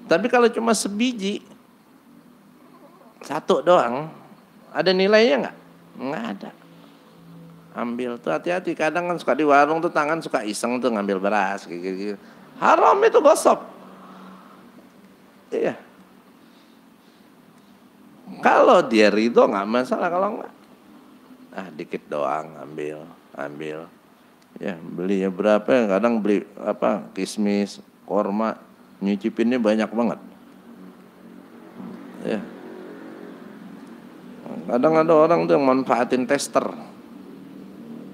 Tapi kalau cuma sebiji, satu doang, ada nilainya enggak? Enggak ada. Ambil tuh, hati-hati. Kadang kan suka di warung tuh tangan suka iseng tuh ngambil beras gitu. Haram itu, ghasab. Iya. Kalau dia ridho enggak masalah, kalau enggak, dikit doang ambil. Ya, belinya berapa? Kadang beli kismis, korma, nyicipinnya banyak banget. Ya. Kadang ada orang tuh yang manfaatin tester.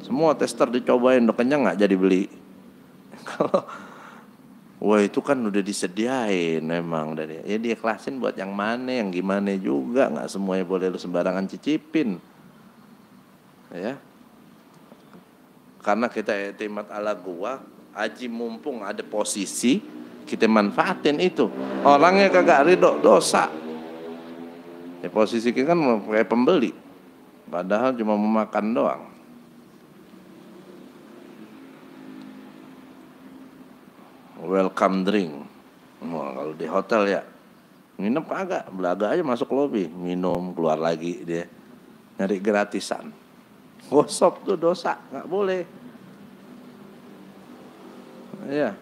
Semua tester dicobain, udah kenyang nggak jadi beli. Kalau wah itu kan udah disediain memang dari ya dia kelasin buat yang mana, yang gimana juga, nggak semuanya boleh lu sembarangan cicipin. Ya. Karena kita i'timad ala gua, aji mumpung ada posisi, kita manfaatin itu. Orangnya kagak ridho, dosa. Ya posisi kita kan kayak pembeli. Padahal cuma memakan doang. Welcome drink. Oh, kalau di hotel ya nginep kagak, belaga aja masuk lobi, minum keluar lagi dia. Nyari gratisan. Gosop tuh dosa, nggak boleh. Ya.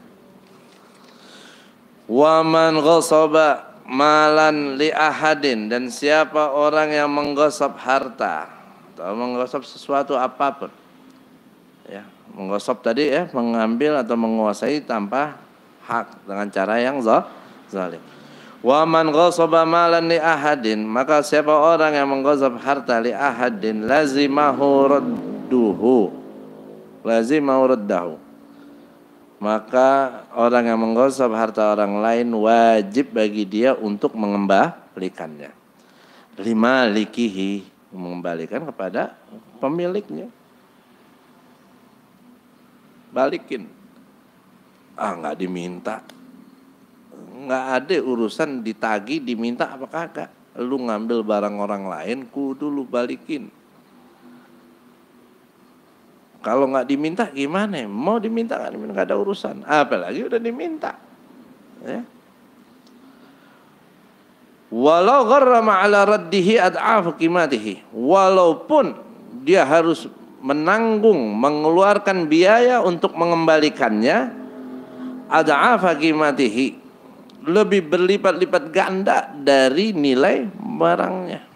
Wa man ghasaba malan li ahadin, dan siapa orang yang menggosok harta atau menggosok sesuatu apapun. Ya, menggosok tadi ya, mengambil atau menguasai tanpa hak dengan cara yang zalim. Wa man ghasaba malan li ahadin, maka siapa orang yang menggosok harta li ahadin lazimahu radduhu. Lazimahu raddahu. Maka orang yang menggosok harta orang lain wajib bagi dia untuk mengembalikannya. Limalikihi, mengembalikan kepada pemiliknya. Balikin. Ah, nggak diminta. Nggak ada urusan ditagi, diminta apa kagak. Lu ngambil barang orang lain, kudu lu balikin. Kalau nggak diminta gimana? Mau diminta nggak diminta, nggak ada urusan. Apalagi udah diminta. Ya. Walau gharrama ala raddihi ad'af qimatihi. Walaupun dia harus menanggung, mengeluarkan biaya untuk mengembalikannya, ad'af qimatihi, lebih berlipat-lipat ganda dari nilai barangnya.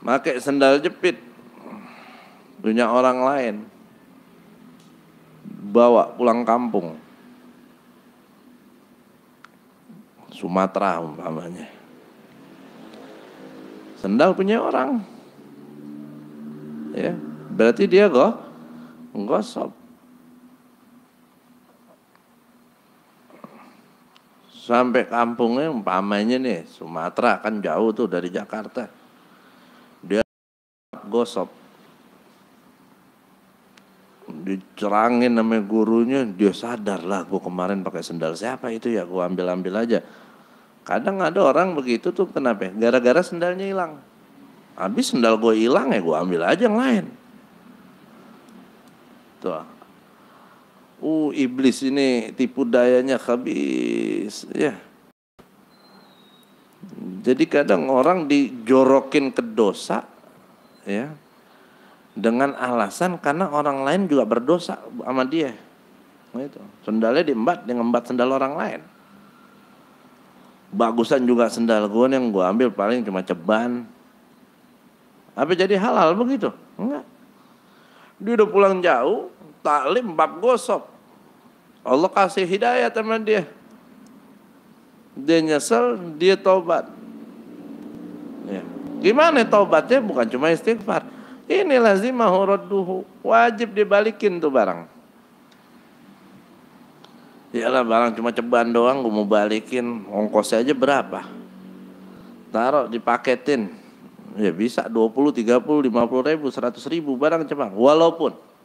Pakai sendal jepit punya orang lain, bawa pulang kampung, Sumatera umpamanya. Sendal punya orang, ya berarti dia gosok. Sampai kampungnya umpamanya nih, Sumatera kan jauh tuh dari Jakarta. Dia gosok, dicerangin sama gurunya, dia sadar lah, gue kemarin pakai sendal siapa itu ya, gue ambil aja. Kadang ada orang begitu tuh, kenapa? Gara-gara sendalnya hilang. Habis sendal gue hilang ya gue ambil aja yang lain. Tuh. Iblis ini tipu dayanya habis ya. Jadi kadang orang dijorokin ke dosa ya dengan alasan karena orang lain juga berdosa sama dia. Nah, itu. Sendalnya diembat, dia ngembat sendal orang lain. Bagusan juga sendal gue, yang gue ambil paling cuma ceban. Apa jadi halal begitu? Enggak. Dia udah pulang jauh, taklim bab gosok. Allah kasih hidayah sama dia. Dia nyesel, dia taubat. Ya. Gimana taubatnya? Bukan cuma istighfar. Ini lazimahu radduhu, wajib dibalikin tuh barang. Iyalah barang cuma ceban doang, gue mau balikin, ongkosnya aja berapa? Taruh dipaketin, ya bisa 20, 30, 50 ribu, 100 ribu barang ceban. Walaupun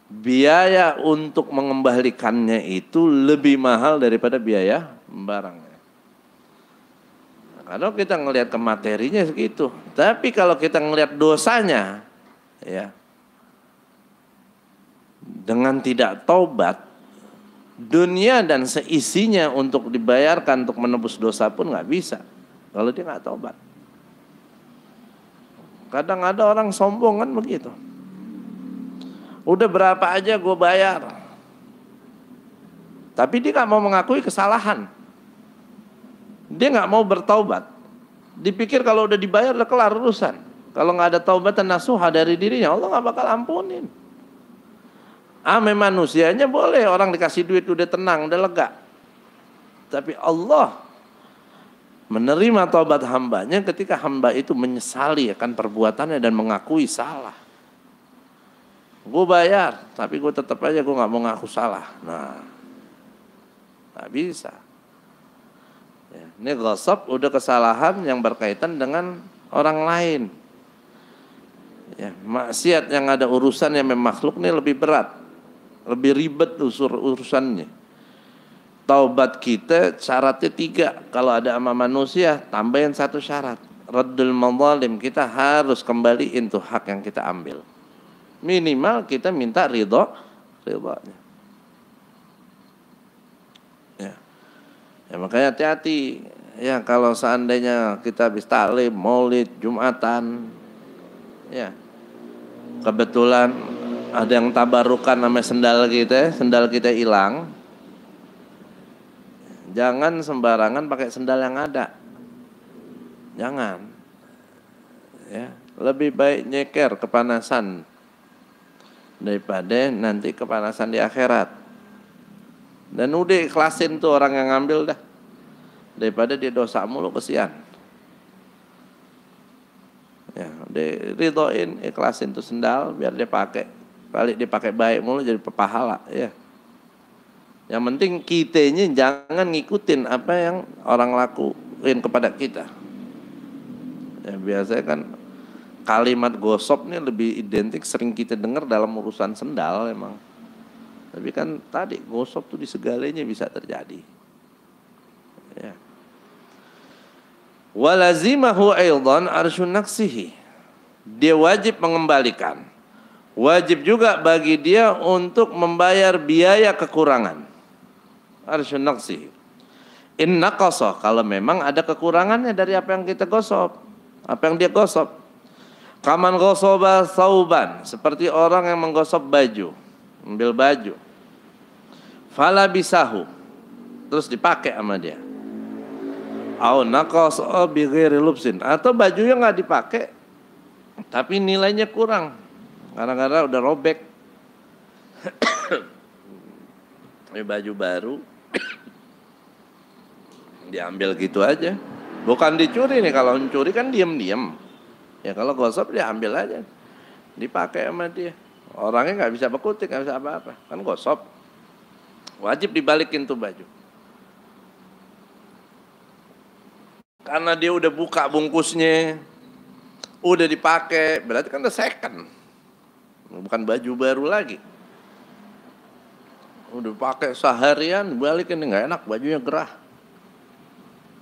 biaya untuk mengembalikannya itu lebih mahal daripada biaya barangnya. Kalau kita ngelihat ke materinya segitu, tapi kalau kita ngelihat dosanya, ya, dengan tidak taubat, dunia dan seisinya untuk dibayarkan untuk menebus dosa pun nggak bisa. Kalau dia nggak taubat. Kadang ada orang sombong kan begitu. Udah berapa aja gue bayar, tapi dia nggak mau mengakui kesalahan. Dia nggak mau bertaubat. Dipikir kalau udah dibayar udah kelar urusan. Kalau nggak ada taubat dan nasuha dari dirinya, Allah nggak bakal ampunin. Manusianya boleh, orang dikasih duit udah tenang, udah lega. Tapi Allah menerima taubat hambanya ketika hamba itu menyesali akan perbuatannya dan mengakui salah. Gue bayar, tapi gue tetap aja gue nggak mau ngaku salah. Nah, nggak bisa. Ya, ini ghasab udah kesalahan yang berkaitan dengan orang lain. Ya, maksiat yang ada urusan yang makhluk ini lebih berat, lebih ribet urusannya. Taubat kita syaratnya 3. Kalau ada sama manusia, tambahin 1 syarat. Raddul madzalim, kita harus kembaliin tuh hak yang kita ambil. Minimal kita minta ridhonya. Ya. Ya makanya hati-hati. Ya kalau seandainya kita habis taklim, maulid, jumatan, ya kebetulan ada yang tabarukan sama sendal kita hilang. Jangan sembarangan pakai sendal yang ada. Jangan. Ya, lebih baik nyeker kepanasan daripada nanti kepanasan di akhirat. Dan udah ikhlasin tuh orang yang ngambil dah. Daripada dia dosa mulu kesian. Ya, diridhoin, ikhlasin tuh sendal biar dia pakai. Kali dia pakai baik mulu jadi pepahala, ya. Yang penting kitanya jangan ngikutin apa yang orang lakuin kepada kita. Ya biasanya kan kalimat gosok ini lebih identik sering kita dengar dalam urusan sendal emang. Tapi kan tadi gosok tuh di segalanya bisa terjadi. Ya. Walazimahu aidan arsyun naqsihi. Dia wajib mengembalikan. Wajib juga bagi dia untuk membayar biaya kekurangan. Arsyun naqsihi. In naqasa, kalau memang ada kekurangannya dari apa yang kita gosok, apa yang dia gosok. Kaman ghasoba sauban, seperti orang yang menggosok baju, ambil baju. Fala bisahu, terus dipakai sama dia. Au naqasa bi ghairi lubsin, atau bajunya enggak dipakai tapi nilainya kurang. Kadang-kadang udah robek. Ini baju baru diambil gitu aja. Bukan dicuri nih, kalau mencuri kan diam-diam. Ya kalau gosok dia ambil aja. Dipakai sama dia. Orangnya nggak bisa bekutik, nggak bisa apa-apa. Kan gosok. Wajib dibalikin tuh baju. Karena dia udah buka bungkusnya, udah dipakai, berarti kan udah second. Bukan baju baru lagi. Udah pakai seharian, balikin nggak enak, bajunya gerah.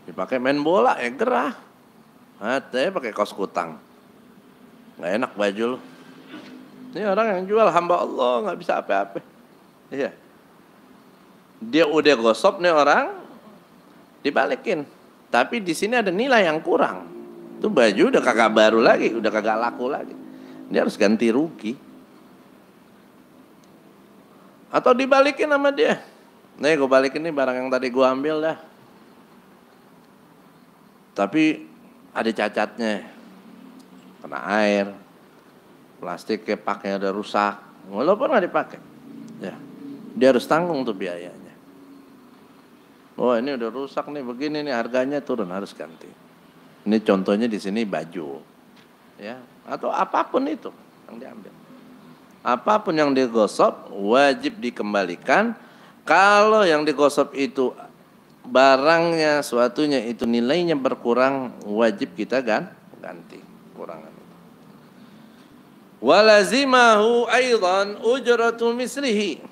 Dipakai main bola ya gerah. Hati pakai kaos kutang. Nggak enak baju lo. Ini orang yang jual hamba Allah nggak bisa apa-apa. Iya. Dia udah gosok nih orang, dibalikin. Tapi di sini ada nilai yang kurang. Itu baju udah kagak baru lagi, udah kagak laku lagi. Dia harus ganti rugi. Atau dibalikin sama dia. Nih gue balikin nih barang yang tadi gue ambil dah. Tapi ada cacatnya, kena air, plastik paknya udah rusak, walaupun nggak dipakai, ya dia harus tanggung tuh biayanya. Oh ini udah rusak nih, begini nih harganya turun, harus ganti. Ini contohnya di sini baju, ya atau apapun itu yang diambil, apapun yang digosok wajib dikembalikan. Kalau yang digosok itu barangnya, suatunya itu nilainya berkurang, wajib kita ganti kurangan. Walazimahu aidan ujratu mislihi,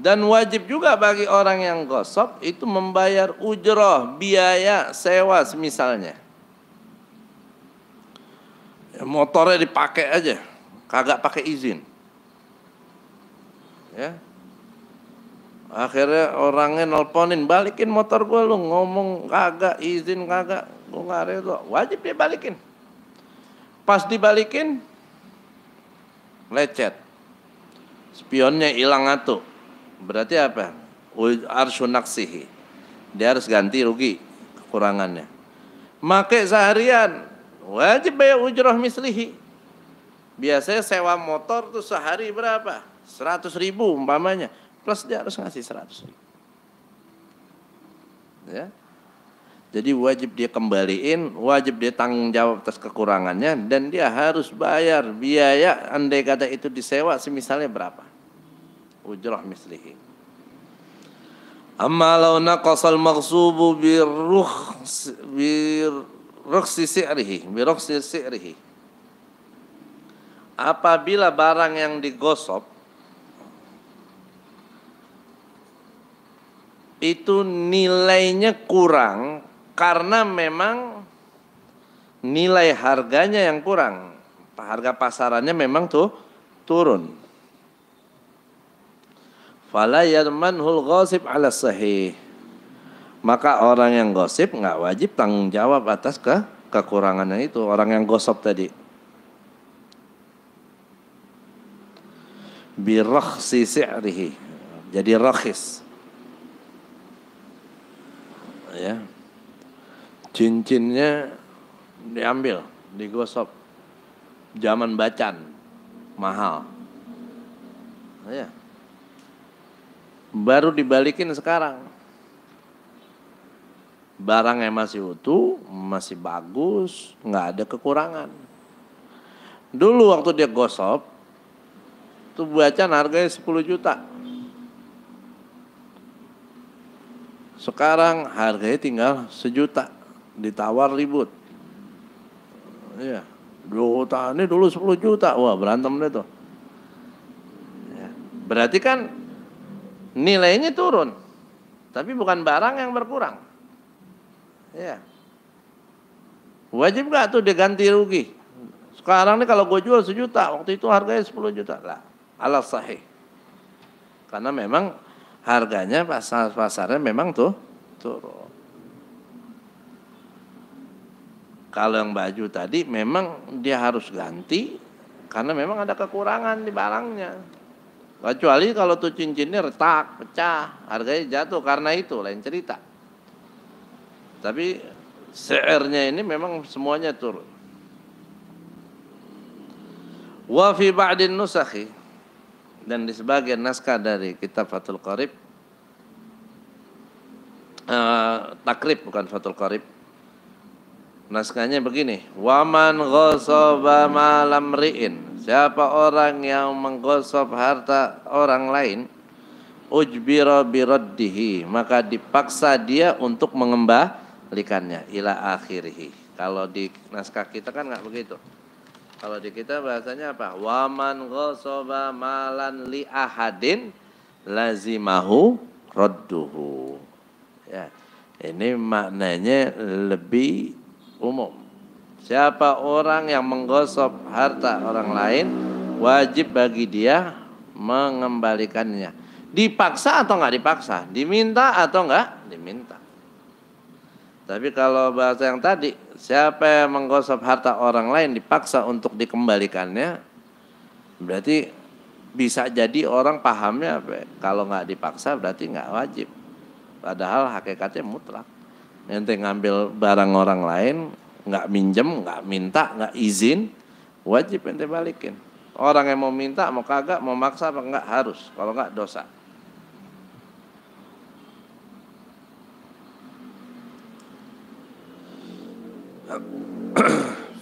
dan wajib juga bagi orang yang gosok itu membayar ujrah, biaya sewa misalnya. Ya, motornya dipakai aja, kagak pakai izin. Ya. Akhirnya orangnya nelponin, balikin motor gue, lu ngomong kagak izin, kagak, gue nggak rela. Wajib dia balikin. Pas dibalikin lecet, spionnya hilang atuh. Berarti apa? Arsyun naqsihi, dia harus ganti rugi kekurangannya. Make seharian wajib bayar ujrah mislihi. Biasanya sewa motor tuh sehari berapa? 100.000 umpamanya. Plus dia harus ngasih 100.000. Ya. Jadi wajib dia kembaliin, wajib dia tanggung jawab atas kekurangannya, dan dia harus bayar biaya andai kata itu disewa semisalnya berapa. Ujrah mislihi. Amma law naqasal maghsubu birukhsi si'rihi. Apabila barang yang digosok itu nilainya kurang karena memang nilai harganya yang kurang, harga pasarannya memang turun. Fala yadmanhul ghasib ala sahih. Maka orang yang gosip nggak wajib tanggung jawab atas kekurangannya itu, orang yang gosip tadi. Birakhsi si'rihi. Jadi rakhis. Ya. Cincinnya diambil, digosok. Zaman bacan, mahal. Ya. Baru dibalikin sekarang. Barangnya masih utuh, masih bagus, nggak ada kekurangan. Dulu waktu dia gosok, tuh bacan harganya 10 juta. Sekarang harganya tinggal 1 juta, ditawar ribut. Iya, 2 juta, ini dulu 10 juta, wah berantem deh tuh. Ya. Berarti kan nilainya turun, tapi bukan barang yang berkurang. Ya. Wajib gak tuh diganti rugi? Sekarang nih kalau gue jual 1 juta, waktu itu harganya 10 juta lah, ala sahih. Karena memang harganya pasarnya memang turun. Kalau yang baju tadi memang dia harus ganti karena memang ada kekurangan di barangnya. Kecuali kalau tuh cincinnya retak, pecah, harganya jatuh karena itu lain cerita. Tapi syairnya ini memang semuanya turun. Wa fi ba'din nusakhi, dan di sebagian naskah dari kitab Fathul Qarib, takrib bukan Fathul Qarib, naskahnya begini: waman ghasaba malam ri'in, siapa orang yang menggosok harta orang lain, ujbira biraddihi, maka dipaksa dia untuk mengembalikannya ila akhirih. Kalau di naskah kita kan enggak begitu. Kalau di kita bahasanya apa? Waman ghasaba malan li ahadin lazimahu radduhu. Ya, ini maknanya lebih umum. Siapa orang yang menggosok harta orang lain, wajib bagi dia mengembalikannya. Dipaksa atau enggak dipaksa? Diminta atau enggak diminta? Tapi kalau bahasa yang tadi, siapa yang menggosok harta orang lain dipaksa untuk dikembalikannya, berarti bisa jadi orang pahamnya kalau nggak dipaksa berarti nggak wajib. Padahal hakikatnya mutlak. Ente ngambil barang orang lain, nggak minjem, nggak minta, nggak izin, wajib ente balikin. Orang yang mau minta, mau kagak, mau maksa apa nggak harus. Kalau nggak dosa.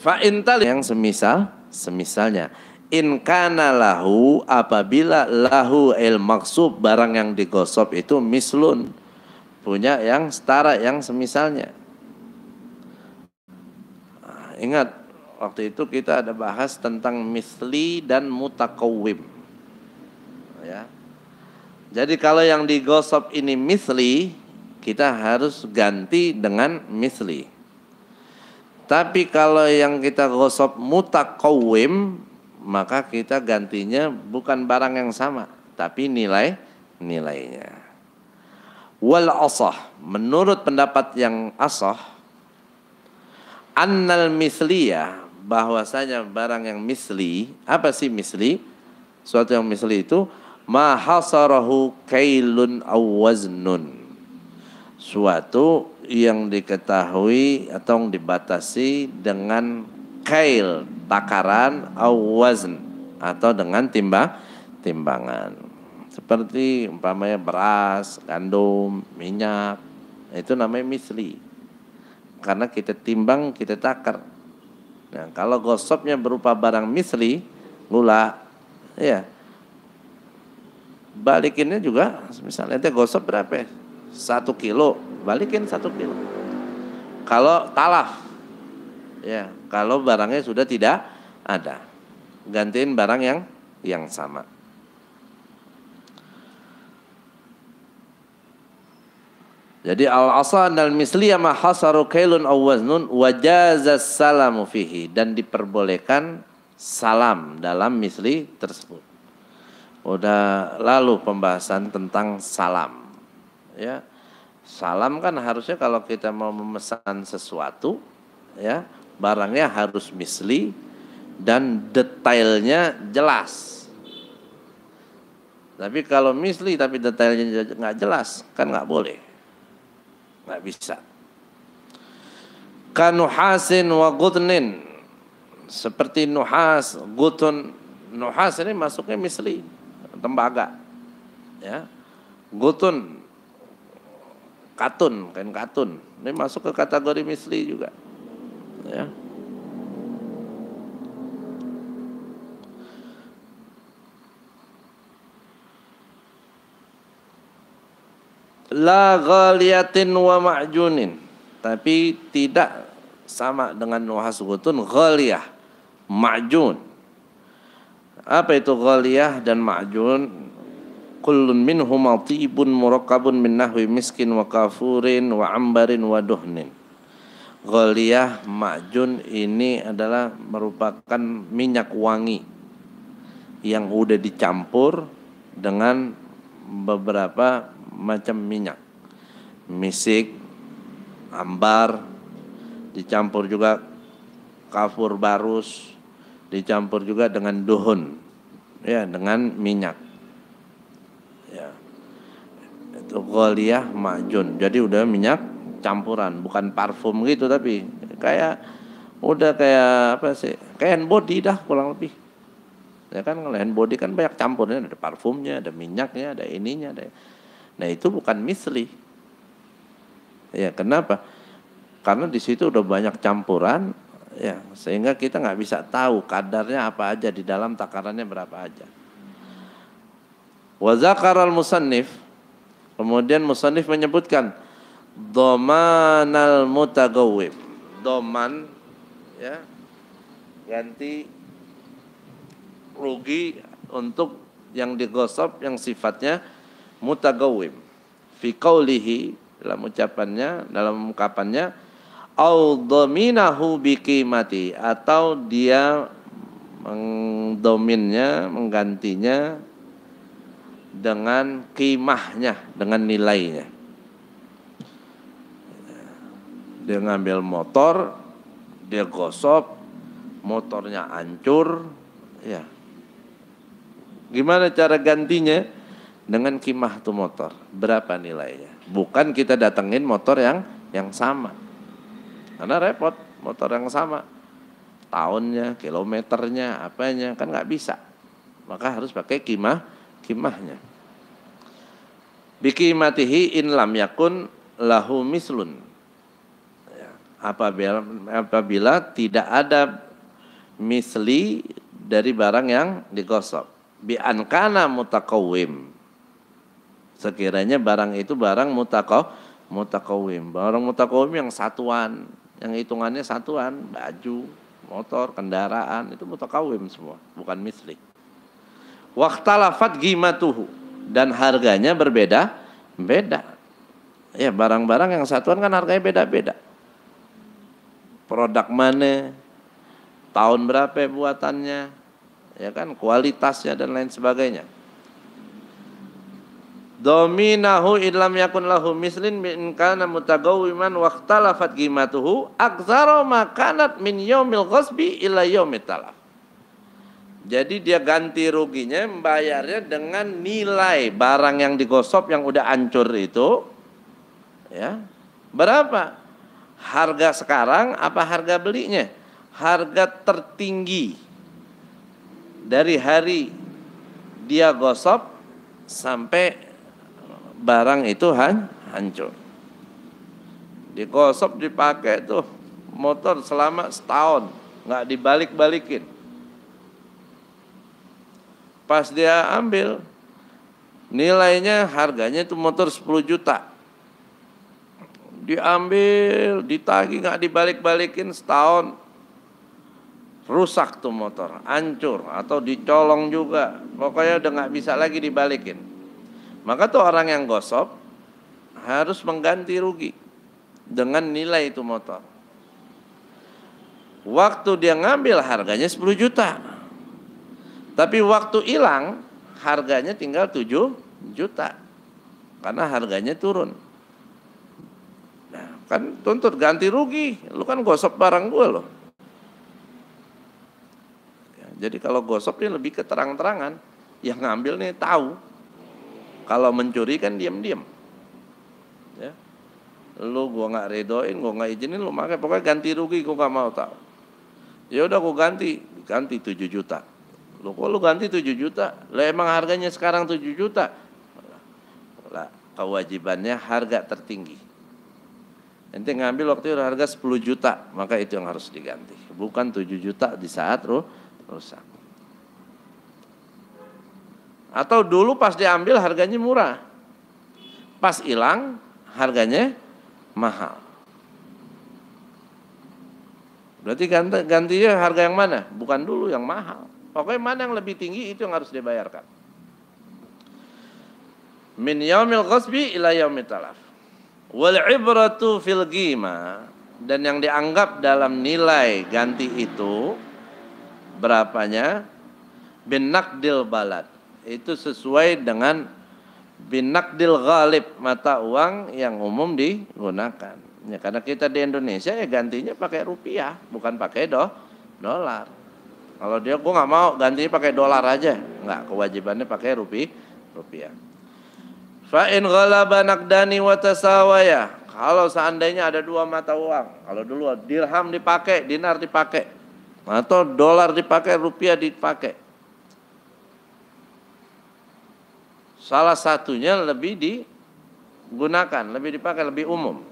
Fa intal yang semisalnya in kana lahu, apabila lahu el maksub, barang yang digosok itu mislun, punya yang setara yang semisalnya. Ingat waktu itu kita ada bahas tentang misli dan mutakawwim, ya. Jadi kalau yang digosok ini misli, kita harus ganti dengan misli. Tapi kalau yang kita gosok mutakawwim, maka kita gantinya bukan barang yang sama, tapi nilainya. Wal asah, menurut pendapat yang asah, annal misliyah, bahwasanya barang yang misli, apa sih misli? Suatu yang misli itu ma hasarahu kailun aw waznun, suatu yang diketahui atau dibatasi dengan kail, takaran, awazn, atau dengan timbangan. Seperti umpamanya beras, gandum, minyak, Itu namanya misli. Karena kita timbang, kita takar. Nah, kalau gosopnya berupa barang misli, gula, ya, balikinnya juga, misalnya ente gosop berapa? 1 kilo, balikin 1 kilo. Kalau talaf, ya, kalau barangnya sudah tidak ada, gantiin barang yang sama. Jadi al-asa dan misliyah ma hasaru kailun aw waznun wajazas salamu fihi, dan diperbolehkan salam dalam misli tersebut. Udah lalu pembahasan tentang salam. Ya. Salam kan harusnya kalau kita mau memesan sesuatu, ya, barangnya harus misli dan detailnya jelas. Tapi kalau misli tapi detailnya nggak jelas, kan nggak boleh. Nggak bisa. Kanuhasin wa gutnin, seperti nuhas, gutun. Nuhas ini masuknya misli, tembaga, ya. Gutun, katun, kain katun, ini masuk ke kategori misli juga, ya. La ghaliyatin wa ma'junin, tapi tidak sama dengan nuhas gutun, ghaliyah, ma'jun. Apa itu ghaliyah dan ma'jun? Kullun minhuma tibun murakkabun min nahwi miskin wa kafurin wa ambarin wa duhnin. Ghaliyah, ma'jun ini adalah merupakan minyak wangi yang udah dicampur dengan beberapa macam minyak, misik, ambar, dicampur juga kafur barus, dicampur juga dengan duhun, ya, dengan minyak, ya. Itu ghaliyah ma'jun. Jadi udah minyak campuran, bukan parfum gitu, tapi kayak udah kayak apa sih, kayak hand body dah kurang lebih. Ya kan, kalau hand body kan banyak campurnya, ada parfumnya, ada minyaknya, ada ininya, ada. Nah, itu bukan misli. Ya, kenapa? Karena di situ udah banyak campuran, ya, sehingga kita nggak bisa tahu kadarnya apa aja di dalam, takarannya berapa aja. Wa zakaral musannif, kemudian musannif menyebutkan dhamanal mutagawwim. Dhaman, ya, ganti rugi untuk yang digosop yang sifatnya mutagawwim. Fi qaulihi, dalam ucapannya, dalam ungkapannya, au dhaminahu biqimati, atau dia mengdominnya, menggantinya dengan qimahnya, dengan nilainya. Dia ngambil motor, dia gosop, motornya hancur, ya. Gimana cara gantinya? Dengan qimah tuh motor, berapa nilainya? Bukan kita datengin motor yang sama. Karena repot, motor yang sama, tahunnya, kilometernya, apanya, kan nggak bisa. Maka harus pakai qimahnya. Biqimatihi in lam yakun lahu mislun. Ya, apabila tidak ada misli dari barang yang digosok. Bi ankana mutakawwim, sekiranya barang itu barang mutakawwim. Barang mutakawwim yang satuan, yang hitungannya satuan, baju, motor, kendaraan, itu mutakawwim semua, bukan misli. Waqtalafat qimatuhu, dan harganya beda. Ya, barang-barang yang satuan kan harganya beda-beda. Produk mana, tahun berapa buatannya, ya kan, kualitasnya dan lain sebagainya. Dominahu idlam yakun lahu mislin min kana mutagawwiman waqtalafat qimatuhu aktsara ma kanat min yaumil ghasbi ila yaumit talaf. Jadi dia ganti ruginya, membayarnya dengan nilai barang yang digosop yang udah hancur itu, ya. Berapa? Harga sekarang apa harga belinya? Harga tertinggi dari hari dia gosop sampai barang itu hancur. digosok dipakai tuh motor selama setahun, nggak dibalik-balikin. Pas dia ambil, nilainya harganya itu motor 10 juta. Diambil, ditagih nggak dibalik-balikin setahun, rusak tuh motor, hancur atau dicolong juga. Pokoknya udah nggak bisa lagi dibalikin. Maka tuh orang yang gosok harus mengganti rugi dengan nilai itu motor. Waktu dia ngambil harganya 10 juta. Tapi waktu hilang harganya tinggal 7 juta. Karena harganya turun. Nah, kan tuntut ganti rugi. Lu kan gosok barang gue loh. Ya, jadi kalau gosok ini lebih ke terang-terangan. Yang ngambil nih tahu. Kalau mencuri kan diam-diam. Ya. Lu gua nggak redoin, gua nggak izinin, lu pakai, pokoknya ganti rugi gua nggak mau tahu. Ya udah gua ganti 7 juta. Lu kok lu ganti 7 juta? Lah emang harganya sekarang 7 juta. Lah kewajibannya harga tertinggi. Ente ngambil waktu itu harga 10 juta, maka itu yang harus diganti. Bukan 7 juta di saat rusak. Atau dulu pas diambil harganya murah. Pas hilang harganya mahal. Berarti gantinya harga yang mana? Bukan dulu yang mahal. Pokoknya mana yang lebih tinggi itu yang harus dibayarkan. Min yaumil ghasbi ila yaumit talaf. Wal ibratu fil ghima, dan yang dianggap dalam nilai ganti itu berapanya? Bin naqdil balad. Itu sesuai dengan bin naqdil ghalib, mata uang yang umum digunakan. Ya, karena kita di Indonesia ya gantinya pakai rupiah, bukan pakai dolar. Kalau dia gua nggak mau gantinya pakai dolar aja, nggak, kewajibannya pakai rupiah. Fa in ghalaba naqdani wa tasawaya. Kalau seandainya ada dua mata uang, kalau dulu dirham dipakai, dinar dipakai, atau dolar dipakai, rupiah dipakai. Salah satunya lebih digunakan, lebih dipakai, lebih umum.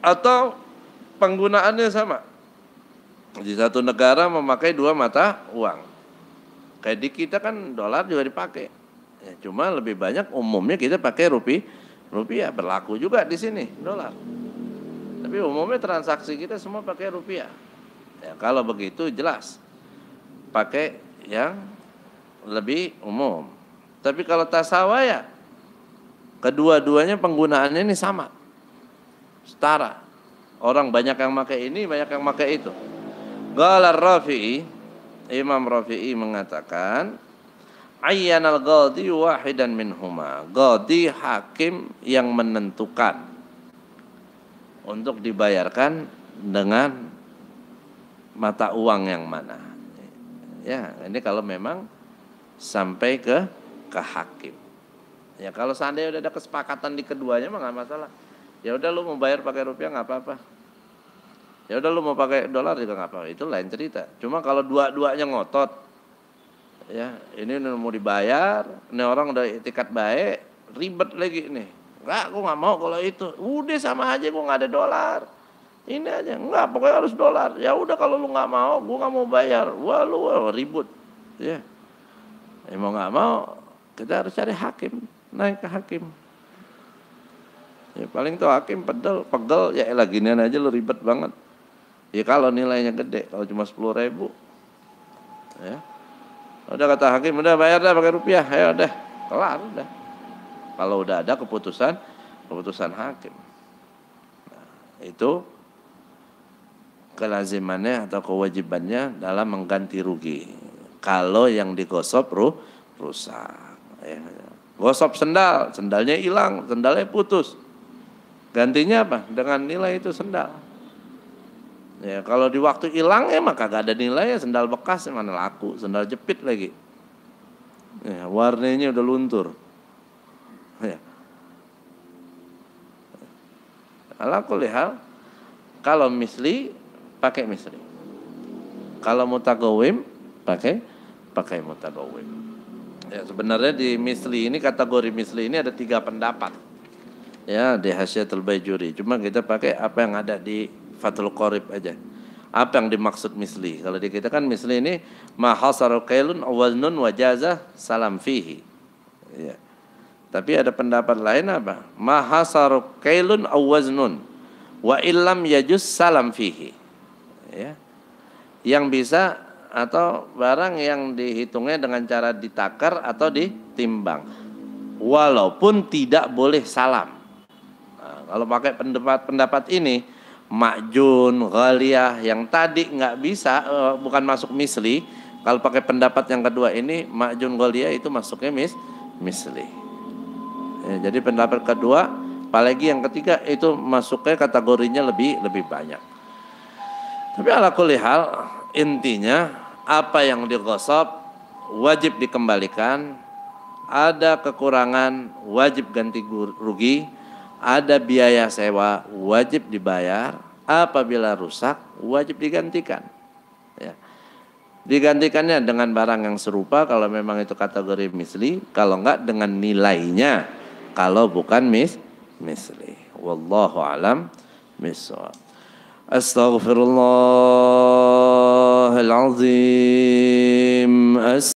Atau penggunaannya sama. Di satu negara memakai dua mata uang. Kayak di kita kan dolar juga dipakai. Ya, cuma lebih banyak umumnya kita pakai rupiah. Berlaku juga di sini dolar. Tapi umumnya transaksi kita semua pakai rupiah. Ya, kalau begitu jelas pakai yang lebih umum. Tapi kalau tasawaya, kedua-duanya penggunaannya ini sama, setara. Orang banyak yang pakai ini, banyak yang pakai itu. Qala Rafi'i, Imam Rafi'i mengatakan, ayyanal qadhi wahidan minhuma. Qadhi hakim yang menentukan untuk dibayarkan dengan mata uang yang mana. Ya, ini kalau memang sampai ke hakim. Ya kalau seandainya udah ada kesepakatan di keduanya mah nggak masalah. Ya udah lu mau bayar pakai rupiah nggak apa-apa. Ya udah lu mau pakai dolar juga nggak apa-apa. Itu lain cerita. Cuma kalau dua-duanya ngotot, ya ini mau dibayar, ini orang udah itikat baik, ribet lagi nih. Enggak, gua nggak mau kalau itu. Udah sama aja, gua nggak ada dolar. Ini aja, enggak, pokoknya harus dolar. Ya udah kalau lu nggak mau, gua nggak mau bayar. Wah lu ribut, ya. Mau nggak mau, kita harus cari hakim, naik ke hakim. Ya paling tuh hakim pegel, ya elah ginian aja lu ribet banget. Ya kalau nilainya gede, kalau cuma 10.000, ya. Udah kata hakim, udah bayar dah pakai rupiah, ya udah, kelar udah. Kalau udah ada keputusan hakim. Nah, itu kelazimannya atau kewajibannya dalam mengganti rugi. Kalau yang digosok rusak. Ya. Gosok sendalnya hilang, sendalnya putus. Gantinya apa? Dengan nilai itu sendal. Ya, kalau di waktu hilang ya maka gak ada nilai, ya sendal bekas mana laku, sendal jepit lagi. Ya, warnanya udah luntur. Ya. Ala kulli hal, kalau misli pakai misli. Kalau mutagawim pakai mutagawim. Ya, sebenarnya di misli ini, kategori misli ini ada 3 pendapat. ya di Hasyiatul Baijuri. Cuma kita pakai apa yang ada di Fathul Qorib aja. Apa yang dimaksud misli? Kalau di kita kan misli ini ma hasaru kailun waznun wajazah salam fihi. Ya. Tapi ada pendapat lain apa? Ma hasaru kailun waznun wa illam yajuz salam fihi. Ya. Yang bisa atau barang yang dihitungnya dengan cara ditakar atau ditimbang. Walaupun tidak boleh salam. Nah, kalau pakai pendapat ini, makjun, ghaliyah yang tadi nggak bisa, bukan masuk misli. Kalau pakai pendapat yang kedua ini, makjun, ghaliyah itu masuknya misli. Ya, jadi pendapat kedua, apalagi yang ketiga itu masuknya kategorinya lebih banyak. Tapi ala kulli hal, intinya apa yang digosop wajib dikembalikan, ada kekurangan wajib ganti rugi, ada biaya sewa wajib dibayar, apabila rusak wajib digantikan. Ya. Digantikannya dengan barang yang serupa kalau memang itu kategori misli, kalau enggak dengan nilainya kalau bukan misli. Wallahu alam bissawab. Astaghfirullahalazim.